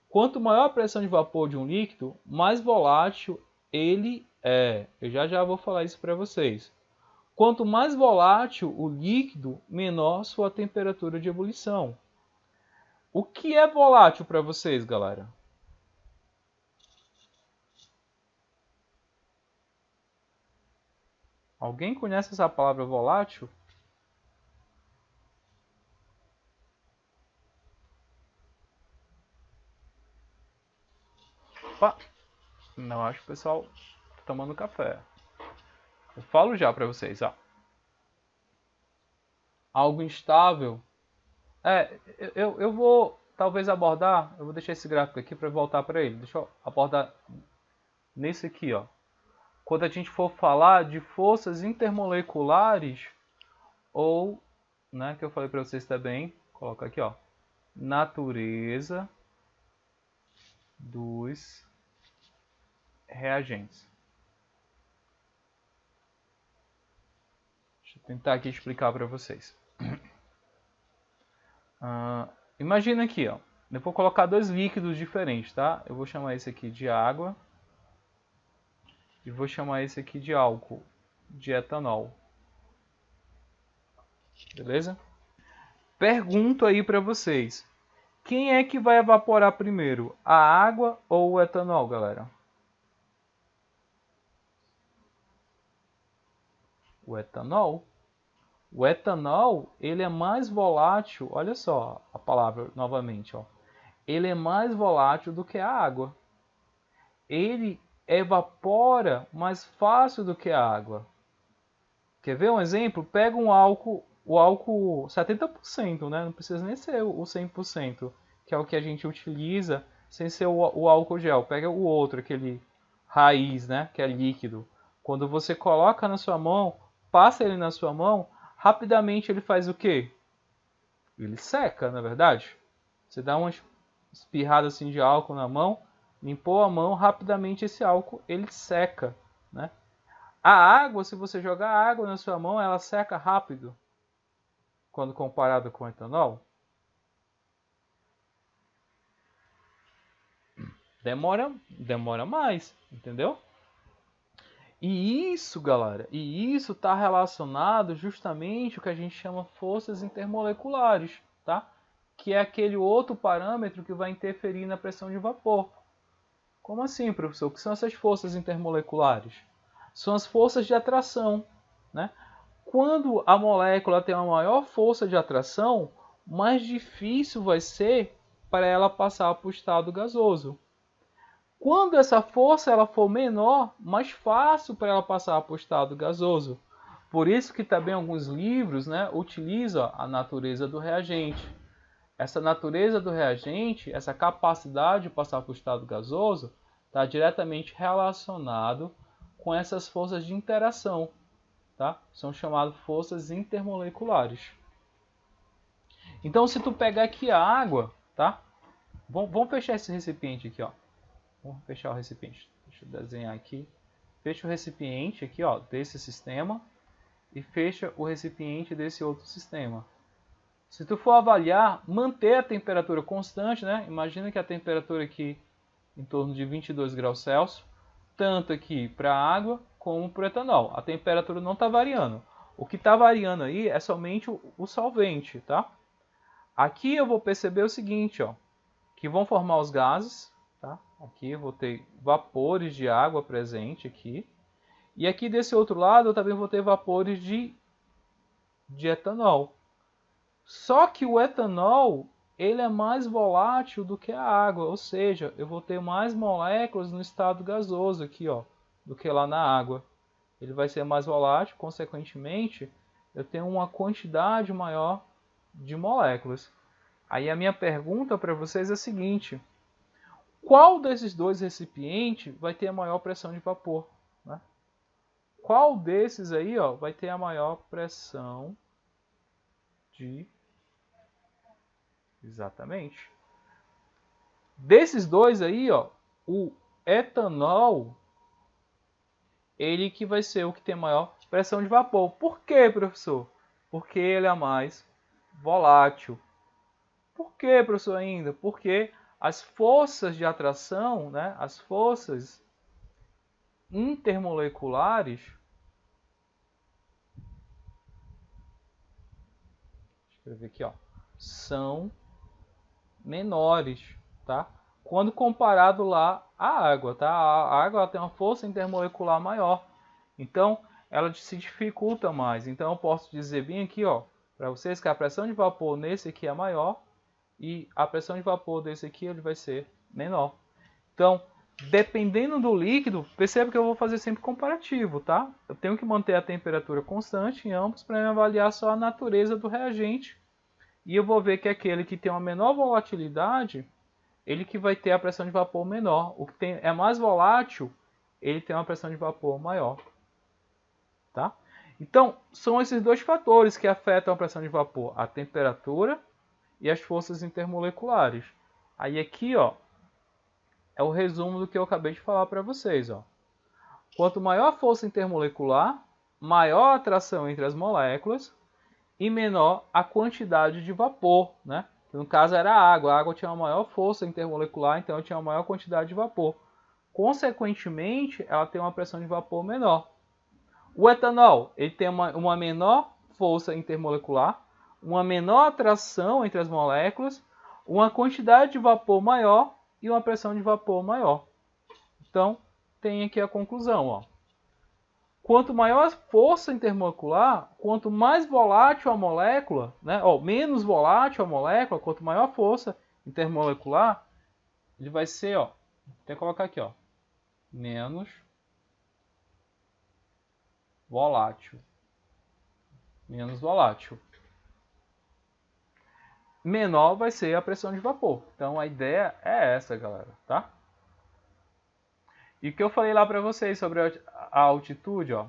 Quanto maior a pressão de vapor de um líquido, mais volátil ele é. Eu já vou falar isso para vocês. Quanto mais volátil o líquido, menor sua temperatura de ebulição. O que é volátil para vocês, galera? Alguém conhece essa palavra volátil? Opa! Não, acho que o pessoal tá tomando café. Eu falo já para vocês, ó. Algo instável. Eu vou talvez abordar, eu vou deixar esse gráfico aqui para voltar para ele. Deixa eu abordar nesse aqui, ó. Quando a gente for falar de forças intermoleculares ou, né, que eu falei para vocês também, coloca aqui, ó, natureza dos reagentes. Deixa eu tentar aqui explicar para vocês. Imagina aqui, ó, eu vou colocar dois líquidos diferentes, tá? Eu vou chamar esse aqui de água e vou chamar esse aqui de álcool, de etanol. Beleza? Pergunto aí para vocês. Quem é que vai evaporar primeiro? A água ou o etanol, galera? O etanol. O etanol, ele é mais volátil, olha só a palavra novamente, ó. Ele é mais volátil do que a água. Ele evapora mais fácil do que a água. Quer ver um exemplo? Pega um álcool, o álcool 70%, né? Não precisa nem ser o 100%, que é o que a gente utiliza sem ser o álcool gel. Pega o outro, aquele raiz, né? Que é líquido. Quando você coloca na sua mão, passa ele na sua mão, rapidamente ele faz o quê? Ele seca, na verdade. Você dá uma espirrada assim de álcool na mão, limpou a mão, rapidamente esse álcool ele seca, né? A água, se você jogar água na sua mão, ela seca rápido quando comparado com o etanol. Demora mais, entendeu? E isso, galera, isso está relacionado justamente ao que a gente chama forças intermoleculares, tá? Que é aquele outro parâmetro que vai interferir na pressão de vapor. Como assim, professor? O que são essas forças intermoleculares? São as forças de atração, né? Quando a molécula tem uma maior força de atração, mais difícil vai ser para ela passar para o estado gasoso. Quando essa força ela for menor, mais fácil para ela passar para o estado gasoso. Por isso que também alguns livros, né, utilizam a natureza do reagente. Essa natureza do reagente, essa capacidade de passar para o estado gasoso, está diretamente relacionado com essas forças de interação, tá? São chamadas forças intermoleculares. Então, se tu pegar aqui a água, tá? Vamos fechar esse recipiente aqui, ó. Vamos fechar o recipiente. Deixa eu desenhar aqui. Fecha o recipiente aqui, ó, desse sistema e fecha o recipiente desse outro sistema. Se tu for avaliar, manter a temperatura constante, né? Imagina que a temperatura aqui em torno de 22 graus Celsius, tanto aqui para a água como para o etanol. A temperatura não está variando. O que está variando aí é somente o solvente, tá? Aqui eu vou perceber o seguinte, ó, que vão formar os gases, tá? Aqui eu vou ter vapores de água presente aqui. E aqui desse outro lado eu também vou ter vapores de etanol. Só que o etanol ele é mais volátil do que a água, ou seja, eu vou ter mais moléculas no estado gasoso aqui, ó, do que lá na água. Ele vai ser mais volátil, consequentemente, eu tenho uma quantidade maior de moléculas. Aí a minha pergunta para vocês é a seguinte: qual desses dois recipientes vai ter a maior pressão de vapor, né? Qual desses aí, ó, vai ter a maior pressão de... Exatamente. Desses dois aí, ó, o etanol, ele que vai ser o que tem maior pressão de vapor. Por quê, professor? Porque ele é mais volátil. Por quê, professor, ainda? Porque as forças de atração, né, as forças intermoleculares, escrever aqui, ó, são menores, tá? Quando comparado lá à água, tá? A água ela tem uma força intermolecular maior, então ela se dificulta mais. Então eu posso dizer bem aqui, ó, para vocês que a pressão de vapor nesse aqui é maior e a pressão de vapor desse aqui ele vai ser menor. Então, dependendo do líquido, perceba que eu vou fazer sempre comparativo, tá? Eu tenho que manter a temperatura constante em ambos para avaliar só a natureza do reagente. E eu vou ver que aquele que tem uma menor volatilidade, ele que vai ter a pressão de vapor menor. O que é mais volátil, ele tem uma pressão de vapor maior. Tá? Então, são esses dois fatores que afetam a pressão de vapor, a temperatura e as forças intermoleculares. Aí aqui, ó, é o resumo do que eu acabei de falar para vocês. Ó. Quanto maior a força intermolecular, maior a atração entre as moléculas e menor a quantidade de vapor. Né? No caso era a água. A água tinha uma maior força intermolecular, então tinha uma maior quantidade de vapor. Consequentemente, ela tem uma pressão de vapor menor. O etanol ele tem uma menor força intermolecular, uma menor atração entre as moléculas, uma quantidade de vapor maior e uma pressão de vapor maior. Então, tem aqui a conclusão. Ó. Quanto maior a força intermolecular, quanto mais volátil a molécula, né? Menos volátil a molécula, quanto maior a força intermolecular, ele vai ser, ó, tem que colocar aqui, ó, menos volátil. Menos volátil. Menor vai ser a pressão de vapor. Então a ideia é essa, galera, tá? E o que eu falei lá para vocês sobre a altitude, ó.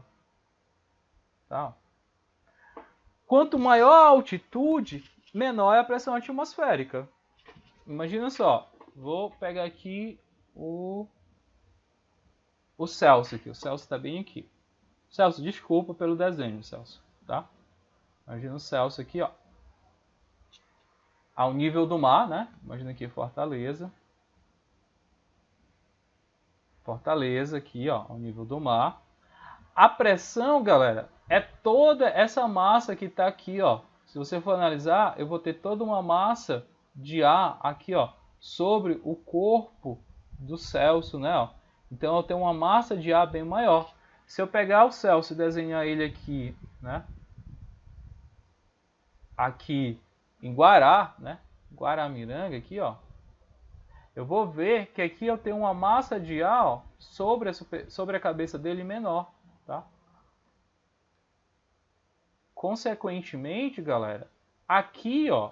Tá? Quanto maior a altitude, menor é a pressão atmosférica. Imagina só, vou pegar aqui o Celsius aqui. O Celsius está bem aqui. Celsius, desculpa pelo desenho, Celsius, tá? Imagina o Celsius aqui, ó. Ao nível do mar, né? Imagina aqui Fortaleza. Fortaleza aqui, ó, ao nível do mar. A pressão, galera, é toda essa massa que está aqui, ó. Se você for analisar, eu vou ter toda uma massa de ar aqui, ó, sobre o corpo do Celsius, né? Ó. Então eu tenho uma massa de ar bem maior. Se eu pegar o Celsius e desenhar ele aqui, né? Aqui em Guará, né? Guaramiranga aqui, ó. Eu vou ver que aqui eu tenho uma massa de ar, ó, sobre a cabeça dele menor, tá? Consequentemente, galera, aqui, ó,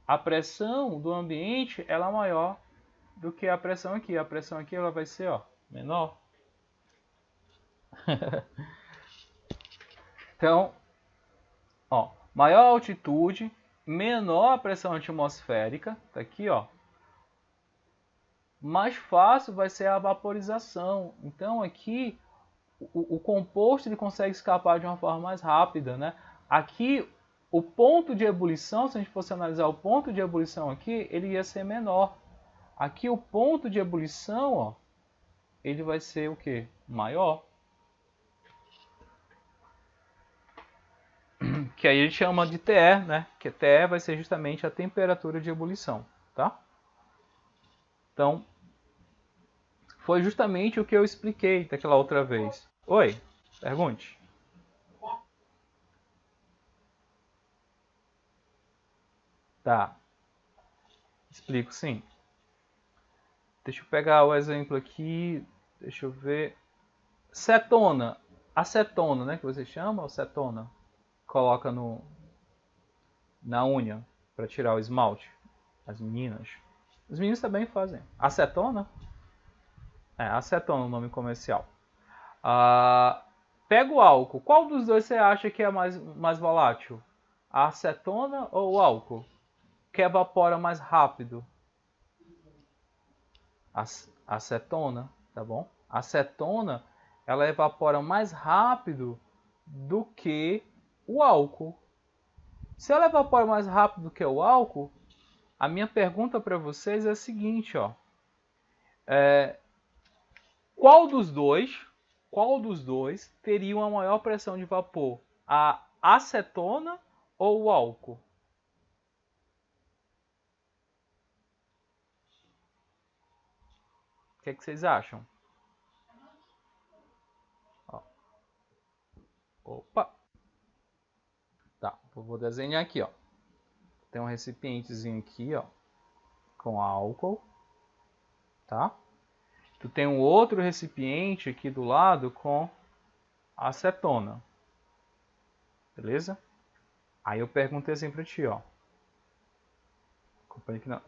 a pressão do ambiente ela é maior do que a pressão aqui. A pressão aqui ela vai ser, ó, menor. Então, ó, maior a altitude, menor a pressão atmosférica, tá aqui, ó. Mais fácil vai ser a vaporização. Então aqui o composto ele consegue escapar de uma forma mais rápida, né? Aqui o ponto de ebulição, se a gente fosse analisar o ponto de ebulição aqui, ele ia ser menor. Aqui o ponto de ebulição, ó, ele vai ser o quê? Maior. Que aí a gente chama de TE, né? Que TE vai ser justamente a temperatura de ebulição, tá? Então, foi justamente o que eu expliquei daquela outra vez. Oi, pergunte. Tá, explico sim. Deixa eu pegar o exemplo aqui, deixa eu ver. Cetona, acetona, né, que você chama, ou cetona? Coloca na unha para tirar o esmalte. As meninas. Os meninos também fazem. Acetona? É, acetona o nome comercial. Pega o álcool. Qual dos dois você acha que é mais volátil? A acetona ou o álcool? Que evapora mais rápido? A acetona, tá bom? A acetona, ela evapora mais rápido do que o álcool. Se ela evapora mais rápido do que o álcool, a minha pergunta para vocês é a seguinte, ó. Qual dos dois teria uma maior pressão de vapor? A acetona ou o álcool? que é que vocês acham? Ó. Opa! Tá, eu vou desenhar aqui, ó. Tem um recipientezinho aqui, ó, com álcool, tá? Tu tem um outro recipiente aqui do lado com acetona, beleza? Aí eu perguntei assim pra ti, ó.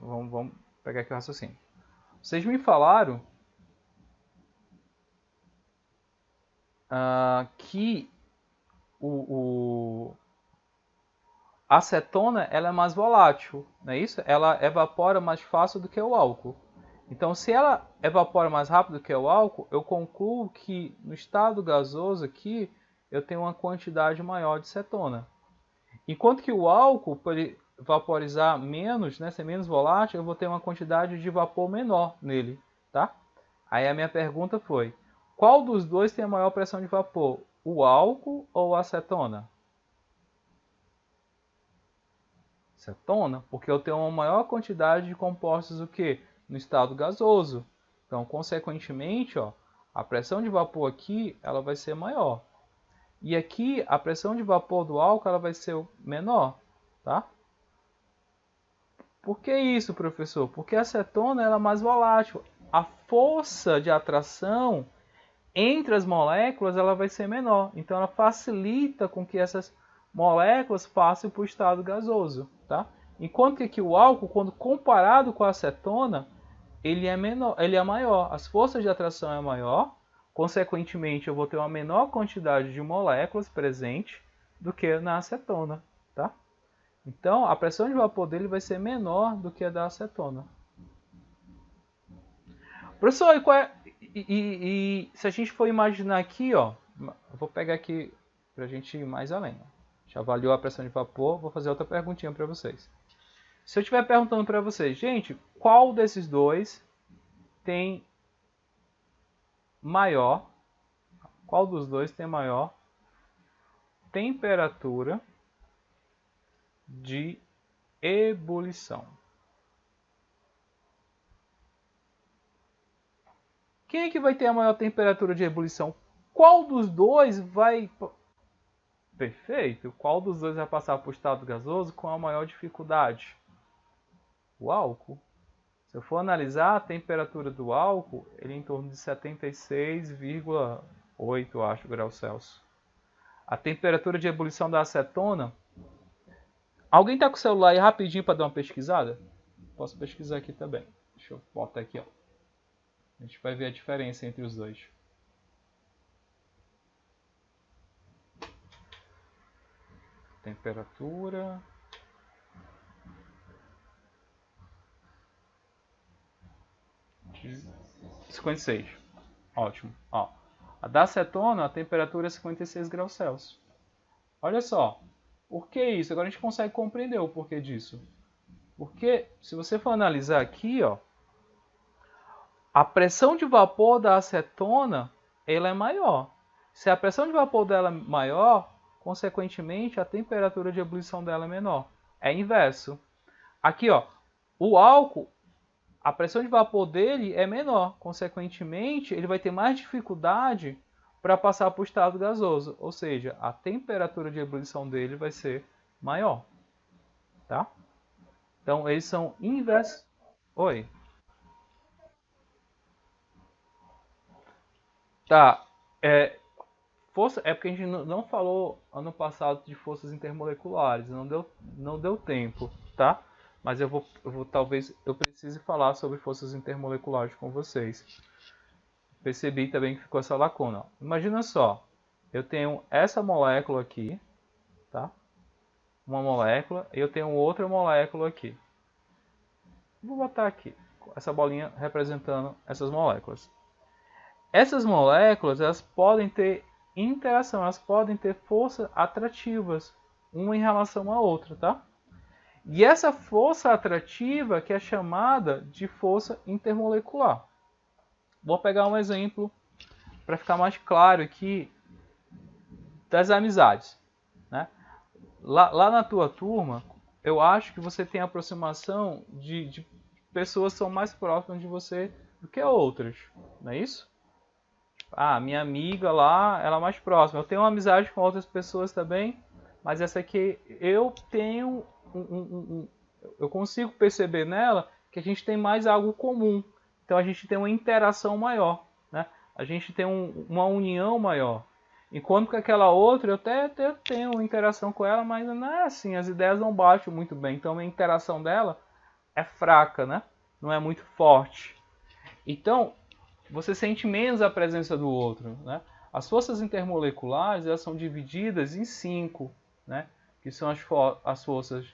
Vamos pegar aqui o raciocínio. Vocês me falaram que a acetona ela é mais volátil, não é isso? Ela evapora mais fácil do que o álcool. Então, se ela evapora mais rápido do que o álcool, eu concluo que no estado gasoso aqui eu tenho uma quantidade maior de cetona. Enquanto que o álcool, por ele vaporizar menos, né, ser menos volátil, eu vou ter uma quantidade de vapor menor nele, tá? Aí a minha pergunta foi: qual dos dois tem a maior pressão de vapor? O álcool ou a acetona? Acetona, porque eu tenho uma maior quantidade de compostos o que? No estado gasoso. Então, consequentemente, ó, a pressão de vapor aqui ela vai ser maior. E aqui a pressão de vapor do álcool ela vai ser menor, tá? Por que isso, professor? Porque a acetona ela é mais volátil. A força de atração entre as moléculas ela vai ser menor. Então ela facilita com que essas moléculas passem para o estado gasoso, tá? Enquanto que aqui o álcool, quando comparado com a acetona, ele é menor, ele é maior. As forças de atração é maior. Consequentemente, eu vou ter uma menor quantidade de moléculas presente do que na acetona, tá? Então, a pressão de vapor dele vai ser menor do que a da acetona. Professor, se a gente for imaginar aqui, ó, eu vou pegar aqui para a gente ir mais além. Ó. Já avaliou a pressão de vapor, vou fazer outra perguntinha para vocês. Se eu estiver perguntando para vocês, gente, qual desses dois tem maior, qual dos dois tem maior temperatura de ebulição? Quem é que vai ter a maior temperatura de ebulição? Qual dos dois vai... Perfeito. Qual dos dois vai passar para o estado gasoso com a maior dificuldade? O álcool. Se eu for analisar a temperatura do álcool, ele é em torno de 76,8, acho, graus Celsius. A temperatura de ebulição da acetona... Alguém está com o celular aí rapidinho para dar uma pesquisada? Posso pesquisar aqui também. Deixa eu botar aqui, ó. A gente vai ver a diferença entre os dois. Temperatura. De 56. Ótimo. Ó, a da acetona, a temperatura é 56 graus Celsius. Olha só. Por que isso? Agora a gente consegue compreender o porquê disso. Porque, se você for analisar aqui, ó, a pressão de vapor da acetona ela é maior. Se a pressão de vapor dela é maior, consequentemente a temperatura de ebulição dela é menor. É inverso. Aqui, ó, o álcool, a pressão de vapor dele é menor. Consequentemente, ele vai ter mais dificuldade para passar para o estado gasoso. Ou seja, a temperatura de ebulição dele vai ser maior. Tá? Então, eles são inversos. Oi. Tá. É porque a gente não falou ano passado de forças intermoleculares, não deu tempo, tá? Mas talvez eu precise falar sobre forças intermoleculares com vocês. Percebi também que ficou essa lacuna. Imagina só, eu tenho essa molécula aqui, tá? Uma molécula, e eu tenho outra molécula aqui. Vou botar aqui essa bolinha representando essas moléculas. Essas moléculas, elas podem ter interação, elas podem ter forças atrativas, uma em relação à outra, tá? E essa força atrativa que é chamada de força intermolecular. Vou pegar um exemplo para ficar mais claro aqui das amizades, né? Lá na tua turma, eu acho que você tem aproximação de pessoas que são mais próximas de você do que outras, não é isso? Ah, minha amiga lá, ela é mais próxima. Eu tenho uma amizade com outras pessoas também, mas essa aqui eu tenho eu consigo perceber nela que a gente tem mais algo comum. Então a gente tem uma interação maior, né? A gente tem uma união maior. Enquanto que aquela outra, eu até tenho uma interação com ela, mas não é assim, as ideias não batem muito bem. Então a interação dela é fraca, né? Não é muito forte. Então, você sente menos a presença do outro, né? As forças intermoleculares, elas são divididas em 5, né? Que são as forças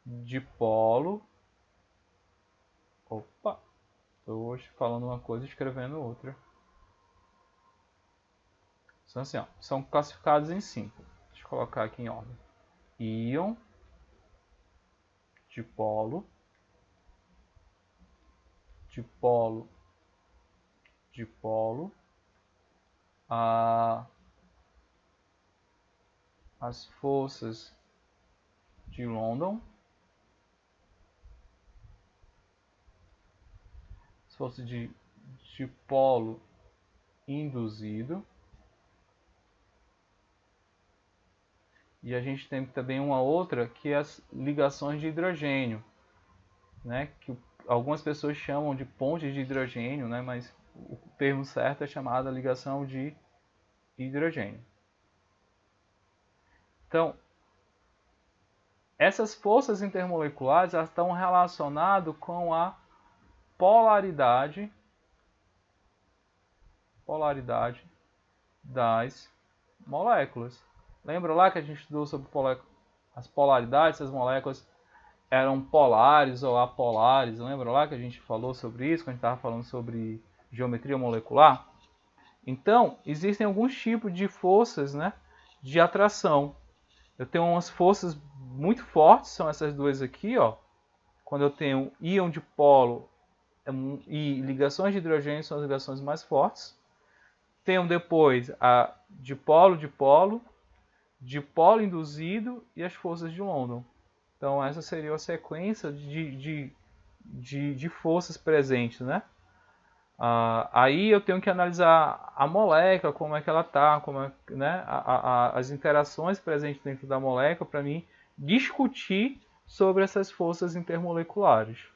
dipolo. Opa, estou hoje falando uma coisa e escrevendo outra. São assim, ó, são classificados em 5. Deixa eu colocar aqui em ordem. Íon, dipolo, dipolo, dipolo, as forças de London, as forças de dipolo induzido, e a gente tem também uma outra que é as ligações de hidrogênio, né? Que algumas pessoas chamam de pontes de hidrogênio, né? Mas o termo certo é chamada ligação de hidrogênio. Então, essas forças intermoleculares elas estão relacionadas com a polaridade das moléculas. Lembra lá que a gente estudou sobre as polaridades das moléculas eram polares ou apolares? Lembra lá que a gente falou sobre isso quando a gente estava falando sobre geometria molecular? Então, existem alguns tipos de forças, né, de atração. Eu tenho umas forças muito fortes, são essas duas aqui, ó. Quando eu tenho íon dipolo e ligações de hidrogênio, são as ligações mais fortes. Tenho depois a dipolo-dipolo, dipolo induzido e as forças de London. Então essa seria a sequência de forças presentes, né? Aí eu tenho que analisar a molécula, como é que ela está, né? As interações presentes dentro da molécula para mim discutir sobre essas forças intermoleculares.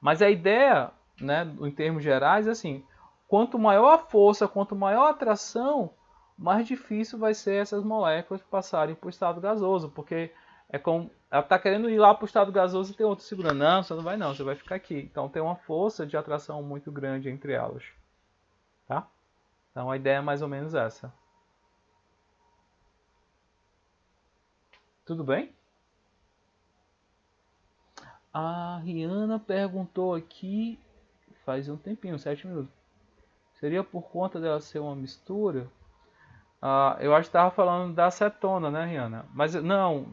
Mas a ideia, né, em termos gerais, é assim, quanto maior a força, quanto maior a atração, mais difícil vai ser essas moléculas passarem para o estado gasoso, porque é como ela está querendo ir lá para o estado gasoso e tem outro segurando. Não, você não vai não, você vai ficar aqui. Então tem uma força de atração muito grande entre elas. Tá? Então a ideia é mais ou menos essa. Tudo bem? A Rihanna perguntou aqui faz um tempinho, 7 minutos. Seria por conta dela ser uma mistura? Eu acho que estava falando da acetona, né, Rihanna? Mas não,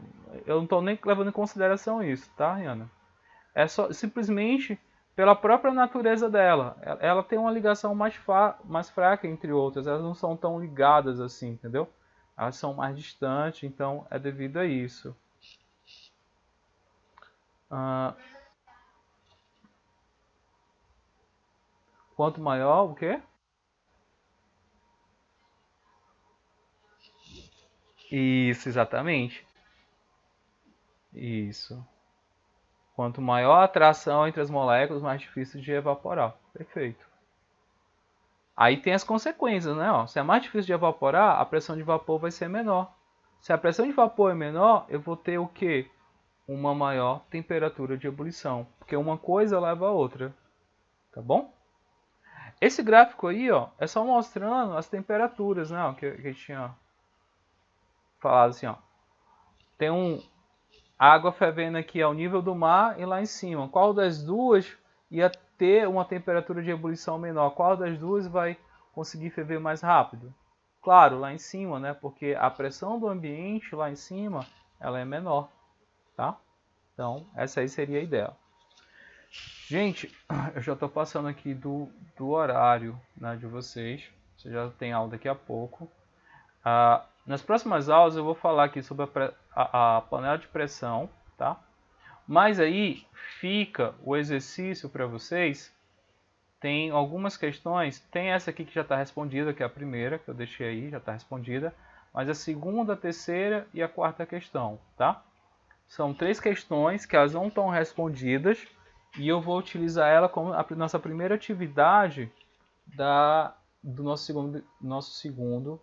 eu não estou nem levando em consideração isso, tá, Rihanna? É só simplesmente pela própria natureza dela. Ela tem uma ligação mais fraca entre outras. Elas não são tão ligadas assim, entendeu? Elas são mais distantes, então é devido a isso. Quanto maior, o quê? Isso, exatamente. Isso. Quanto maior a atração entre as moléculas, mais difícil de evaporar. Perfeito. Aí tem as consequências, né? Ó, se é mais difícil de evaporar, a pressão de vapor vai ser menor. Se a pressão de vapor é menor, eu vou ter o quê? Uma maior temperatura de ebulição. Porque uma coisa leva a outra. Tá bom? Esse gráfico aí, ó, é só mostrando as temperaturas, né? Ó, que a gente tinha falado assim, ó. Tem água fervendo aqui ao nível do mar e lá em cima. Qual das duas ia ter uma temperatura de ebulição menor? Qual das duas vai conseguir ferver mais rápido? Claro, lá em cima, né? Porque a pressão do ambiente lá em cima, ela é menor, tá? Então, essa aí seria a ideia. Gente, eu já estou passando aqui do horário, né, de vocês. Você já tem aula daqui a pouco. Nas próximas aulas eu vou falar aqui sobre a panela de pressão, tá? Mas aí fica o exercício para vocês tem algumas questões, tem essa aqui que já está respondida, que é a primeira, que eu deixei aí, já está respondida, mas a segunda, a terceira e a quarta questão, tá? São 3 questões que elas não estão respondidas e eu vou utilizar ela como a nossa primeira atividade do nosso segundo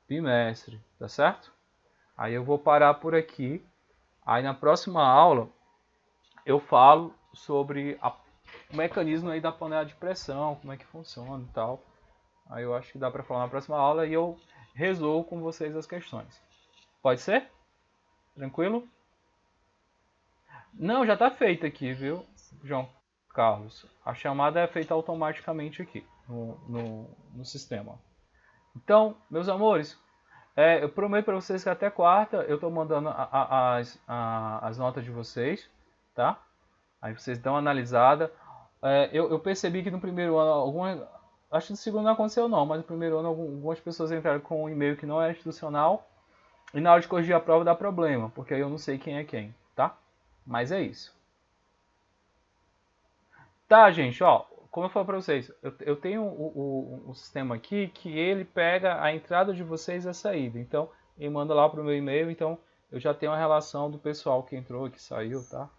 bimestre, tá certo? Aí eu vou parar por aqui. Aí na próxima aula eu falo sobre o mecanismo aí da panela de pressão, como é que funciona e tal. Aí eu acho que dá para falar na próxima aula e eu resolvo com vocês as questões. Pode ser? Tranquilo? Não, já está feito aqui, viu, João Carlos? A chamada é feita automaticamente aqui no sistema. Então, meus amores, eu prometo para vocês que até quarta eu estou mandando as notas de vocês, tá? Aí vocês dão uma analisada. Eu percebi que no primeiro ano, acho que no segundo não aconteceu não, mas no primeiro ano algumas pessoas entraram com um e-mail que não é institucional e na hora de corrigir a prova dá problema, porque aí eu não sei quem é quem, tá? Mas é isso. Tá, gente, ó, como eu falei para vocês, eu tenho o sistema aqui que ele pega a entrada de vocês e a saída. Então, ele manda lá pro meu e-mail, então eu já tenho a relação do pessoal que entrou e que saiu, tá?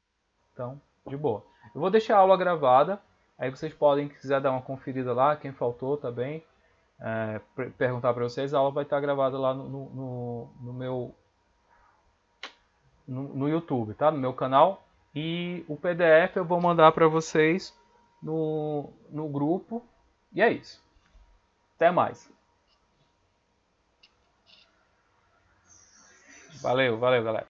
Então, de boa. Eu vou deixar a aula gravada, aí vocês podem, se quiser dar uma conferida lá, quem faltou também, perguntar para vocês, a aula vai estar gravada lá no meu no YouTube, tá? No meu canal. E o PDF eu vou mandar para vocês no grupo. E é isso. Até mais. Valeu, valeu, galera.